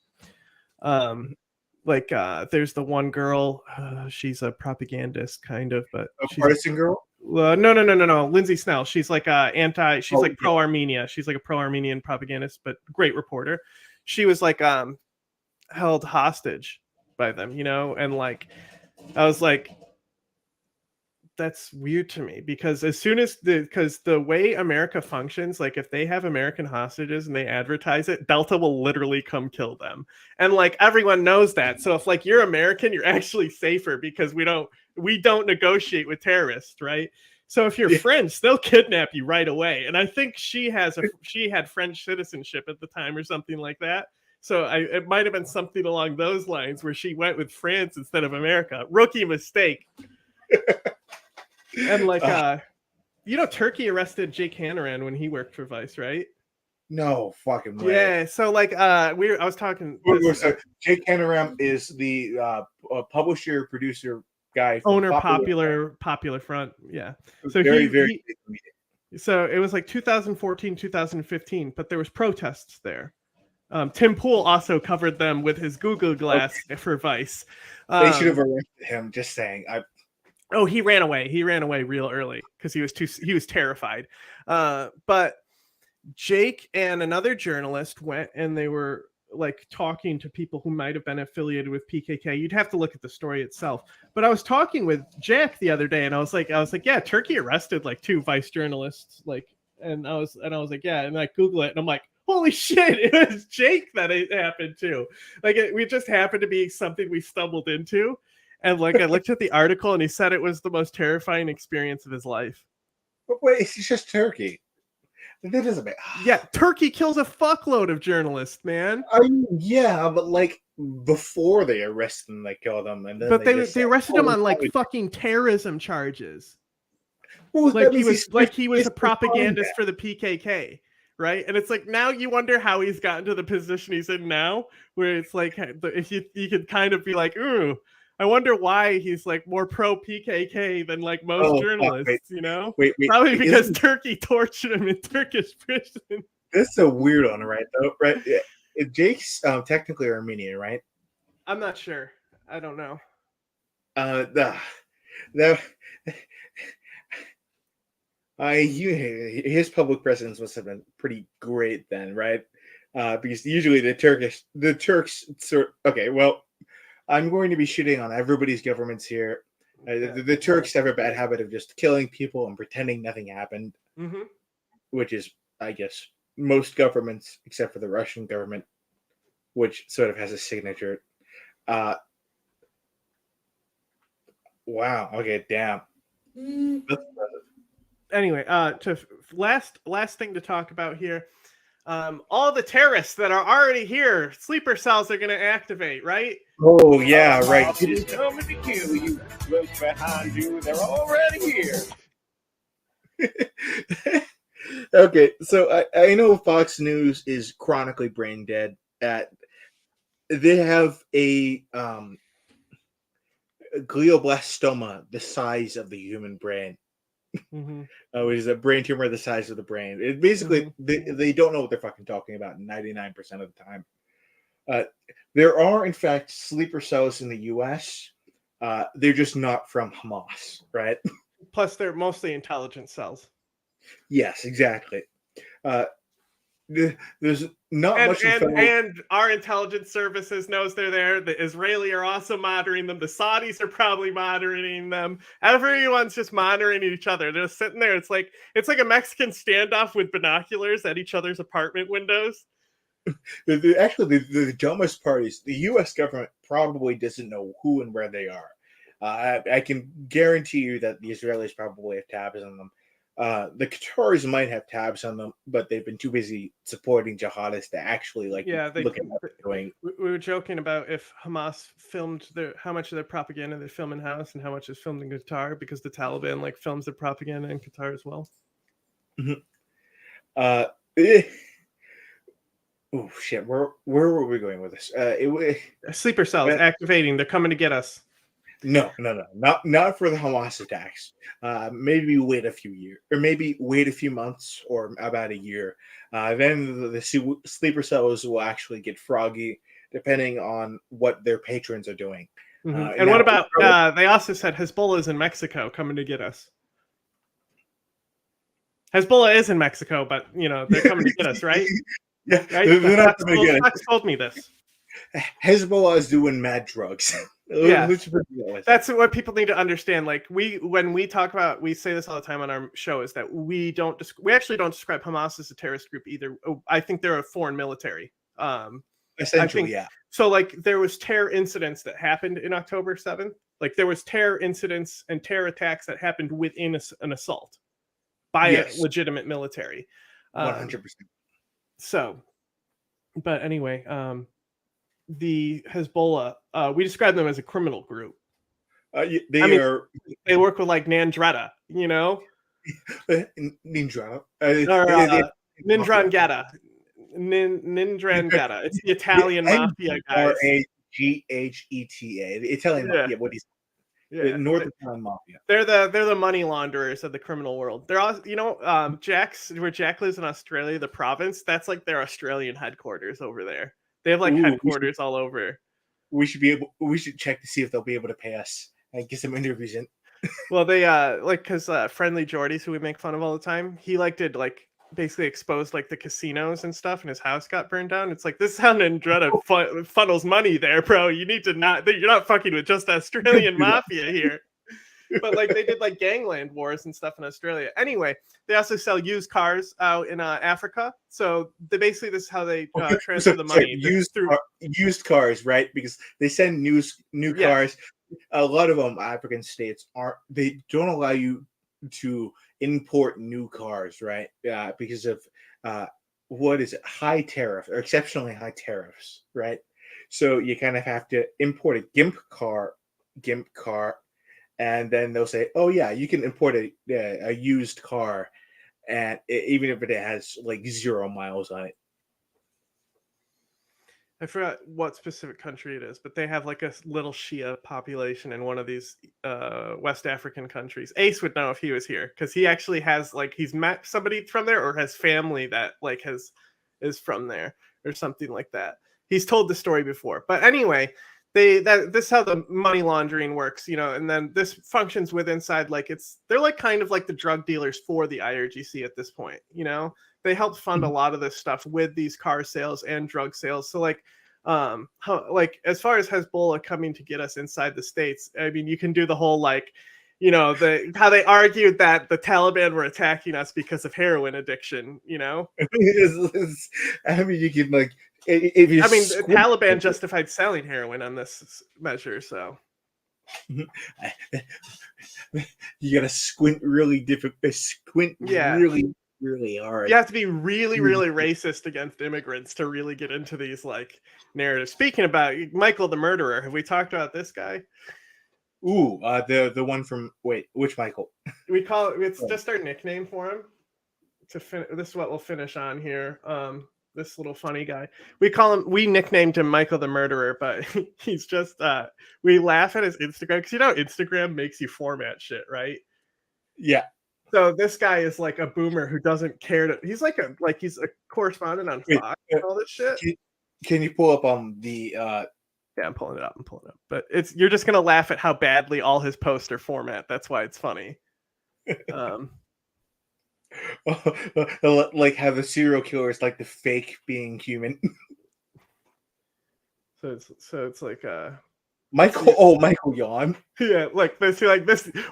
There's the one girl, she's a propagandist kind of, but a partisan girl. No. Lindsay Snell. She's like pro-Armenia. She's like a pro-Armenian propagandist, but great reporter. She was like held hostage by them, you know, and like I was like, that's weird to me because the way America functions, like if they have American hostages and they advertise it, Delta will literally come kill them. And like everyone knows that. So if like you're American, you're actually safer because we don't negotiate with terrorists, right? So if you're French, they'll kidnap you right away. And I think she had French citizenship at the time or something like that. So it might have been something along those lines where she went with France instead of America. Rookie mistake. And like you know, Turkey arrested Jake Hannaran when he worked for Vice, right? No fucking way. Yeah, so like I was talking so Jake Hannaran is the publisher, producer guy, owner Popular Front. Yeah. So very so it was like 2014, 2015, but there was protests there. Tim Pool also covered them with his Google Glass for Vice. They should have arrested him, just saying. Oh, he ran away. He ran away real early because he was terrified. But Jake and another journalist went and they were like talking to people who might have been affiliated with PKK. You'd have to look at the story itself. But I was talking with Jack the other day and I was like, yeah, Turkey arrested like 2 Vice journalists. And I was like, yeah, and I Google it and I'm like, holy shit, it was Jake that it happened to. Like we just happened to be something we stumbled into. And like I looked at the article and he said it was the most terrifying experience of his life. But wait, it's just Turkey. That doesn't make... Yeah, Turkey kills a fuckload of journalists, man. I mean, yeah, but like before they arrest them, they kill them, and then they arrested him on like fucking terrorism charges. Well, like he was a propagandist for the PKK. Right. And it's like now you wonder how he's gotten to the position he's in now, where it's like if you could kind of be like, ooh, I wonder why he's like more pro PKK than like most journalists, you know? Wait, probably because Turkey tortured him in Turkish prison. This is a weird one, right? Though, right? Jake's technically Armenian, right? I'm not sure. I don't know. His public presence must have been pretty great then, right? Because usually the Turks sort. Okay, well, I'm going to be shitting on everybody's governments here. The Turks have a bad habit of just killing people and pretending nothing happened, which is, I guess, most governments except for the Russian government, which sort of has a signature. Wow. Okay. Damn. Anyway, last thing to talk about here. All the terrorists that are already here, sleeper cells are going to activate, right? Oh, yeah, right. He's coming to kill you. Look behind you. They're already here. Okay, so I know Fox News is chronically brain dead. They have a glioblastoma the size of the human brain, Mhm. which is a brain tumor the size of the brain. It basically Mhm. they don't know what they're fucking talking about 99% of the time. Uh, there are, in fact, sleeper cells in the U.S. They're just not from Hamas, right? Plus, they're mostly intelligence cells. Yes, exactly. Uh, there's not And much and info. and our intelligence services knows they're there. The Israeli are also monitoring them. The Saudis are probably monitoring them. Everyone's just monitoring each other. They're just sitting there. It's like a Mexican standoff with binoculars at each other's apartment windows. Actually, the dumbest part is the U.S. government probably doesn't know who and where they are. I can guarantee you that the Israelis probably have tabs on them. The Qataris might have tabs on them, but they've been too busy supporting jihadists to actually Yeah, look at what they're doing. we were joking about if Hamas filmed how much of their propaganda they film in house and how much is filmed in Qatar because the Taliban like films their propaganda in Qatar as well. Mhm. Uh, eh, oh shit, where were we going with this? Sleeper cells But activating. They're coming to get us. no, not for the Hamas attacks. Maybe wait a few years, or maybe wait a few months, or about a year. Then the sleeper cells will actually get froggy, depending on what their patrons are doing. And what Now, about they also said Hezbollah's in Mexico coming to get us. Hezbollah is in Mexico, but they're coming to get us, right? yeah, Right? they're not Fox going to get it. told me this. Hezbollah is doing mad drugs. Yeah. Let's put it that way. That's what people need to understand. Like when we talk about, we say this all the time on our show, is that we actually don't describe Hamas as a terrorist group either. I think they're a foreign military. I Essentially, think yeah. so. Like there was terror incidents that happened in October 7th. Like there was terror incidents and terror attacks that happened within an assault by Yes. a legitimate military. 100%. So, but anyway, the Hezbollah, we describe them as a criminal group. They are They work with like Nandretta, Ninja. or Nindrangetta. Nindrangetta. It's the Italian mafia guys. Ragheta. The Italian Yeah, mafia. What is yeah. North Italian mafia? They're the money launderers of the criminal world. They're all where Jack lives in Australia, the province. That's like their Australian headquarters over there. They have like Ooh, headquarters all over. We should check to see if they'll be able to pay us and get some interviews in. Well, they because Friendly Jordy's, who we make fun of all the time, he did basically exposed like the casinos and stuff, and his house got burned down. It's like, this sound Andretta funnels money there, bro. You need to you're not fucking with just Australian mafia here. But like they did like gangland wars and stuff in Australia. Anyway, they also sell used cars out in Africa. So this is how they transfer the money. Used cars, right? Because they send new cars. A lot of them, African states they don't allow you to import new cars, right? Because of what is it? High tariff or exceptionally high tariffs, right? So you kind of have to import a gimp car, and then they'll say, "Oh yeah, you can import a used car, and even if it has like 0 miles on it." I forgot what specific country it is, but they have like a little Shia population in one of these West African countries. Ace would know if he was here because he actually has he's met somebody from there or has family that is from there or something like that. He's told the story before, but anyway, this is how the money laundering works, and then this functions with inside they're like kind of like the drug dealers for the IRGC at this point, They help fund a lot of this stuff with these car sales and drug sales. So as far as Hezbollah coming to get us inside the States, I mean, you can do the whole how they argued that the Taliban were attacking us because of heroin addiction, I mean, you can if you. I mean, the Taliban justified selling heroin on this measure, so. You gotta squint really really, really hard. You have to be really, really racist against immigrants to really get into these narratives. Speaking about Michael the murderer, have we talked about this guy? Ooh, the one from which Michael? We call it's just our nickname for him. This is what we'll finish on here. this little funny guy. We nicknamed him Michael the Murderer, but he's just we laugh at his Instagram because Instagram makes you format shit, right? Yeah. So this guy is like a boomer who doesn't care to. He's he's a correspondent on Wait, Fox and all this shit. Can you pull up on the Yeah, I'm pulling it up. But you're just gonna laugh at how badly all his posts are format. That's why it's funny. like how the serial killer is like the fake being human. So it's like Michael yawn. yeah, like this.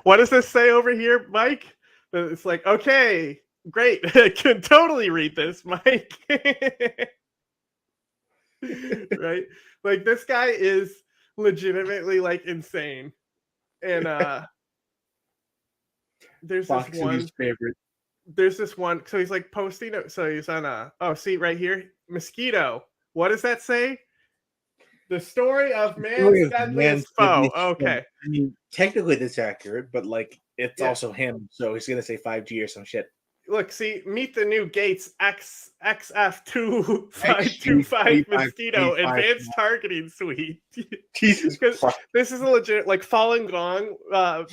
What does this say over here, Mike? It's like, okay, great, can totally read this, Mike. Right? Like this guy is legitimately like insane, and there's Fox this one. his favorite. There's this one. So he's like posting it. So he's on see right here, mosquito. What does that say? The story of man's deadliest foe. Okay. I mean, technically that's accurate, but like it's also him, so he's gonna say 5G or some shit. Look, see, meet the new Gates XF2525 Mosquito Advanced Targeting Suite. Jesus Christ. This is a legit, like Falun Gong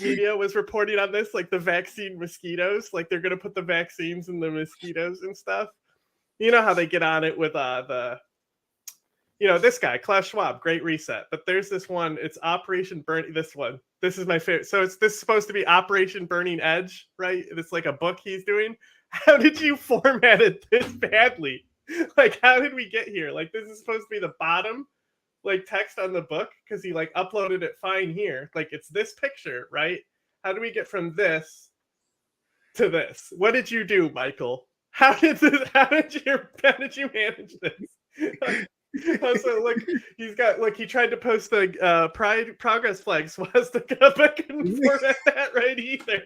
media was reporting on this, like the vaccine mosquitoes, like they're gonna put the vaccines in the mosquitoes and stuff. You know how they get on it with this guy, Klaus Schwab, Great Reset. But there's this one, it's Operation Burning. This one, this is my favorite. So this is supposed to be Operation Burning Edge, right? It's like a book he's doing. How did you format it this badly? Like, how did we get here? Like, this is supposed to be the bottom, like, text on the book because he like uploaded it fine here. Like, it's this picture, right? How do we get from this to this? What did you do, Michael? How did you manage this? Also, look, he's got he tried to post the Pride progress flag swastika, but I couldn't format that right either.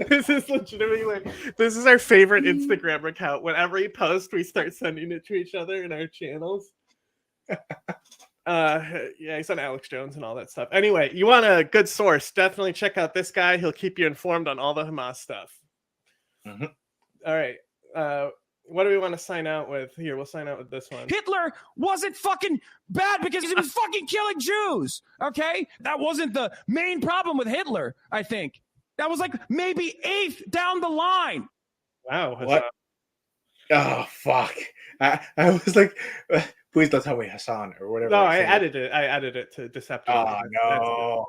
This is legitimately this is our favorite Instagram account. Whenever he posts, we start sending it to each other in our channels. Yeah, he's on Alex Jones and all that stuff. Anyway, you want a good source? Definitely check out this guy. He'll keep you informed on all the Hamas stuff. Mm-hmm. All right. What do we want to sign out with? Here, we'll sign out with this one. Hitler wasn't fucking bad because he was fucking killing Jews. Okay? That wasn't the main problem with Hitler, I think. That was like maybe 8th down the line. Wow. What? Oh, fuck. I was like, please don't tell me Hassan or whatever. No, I added it to Deceptive. Oh, no.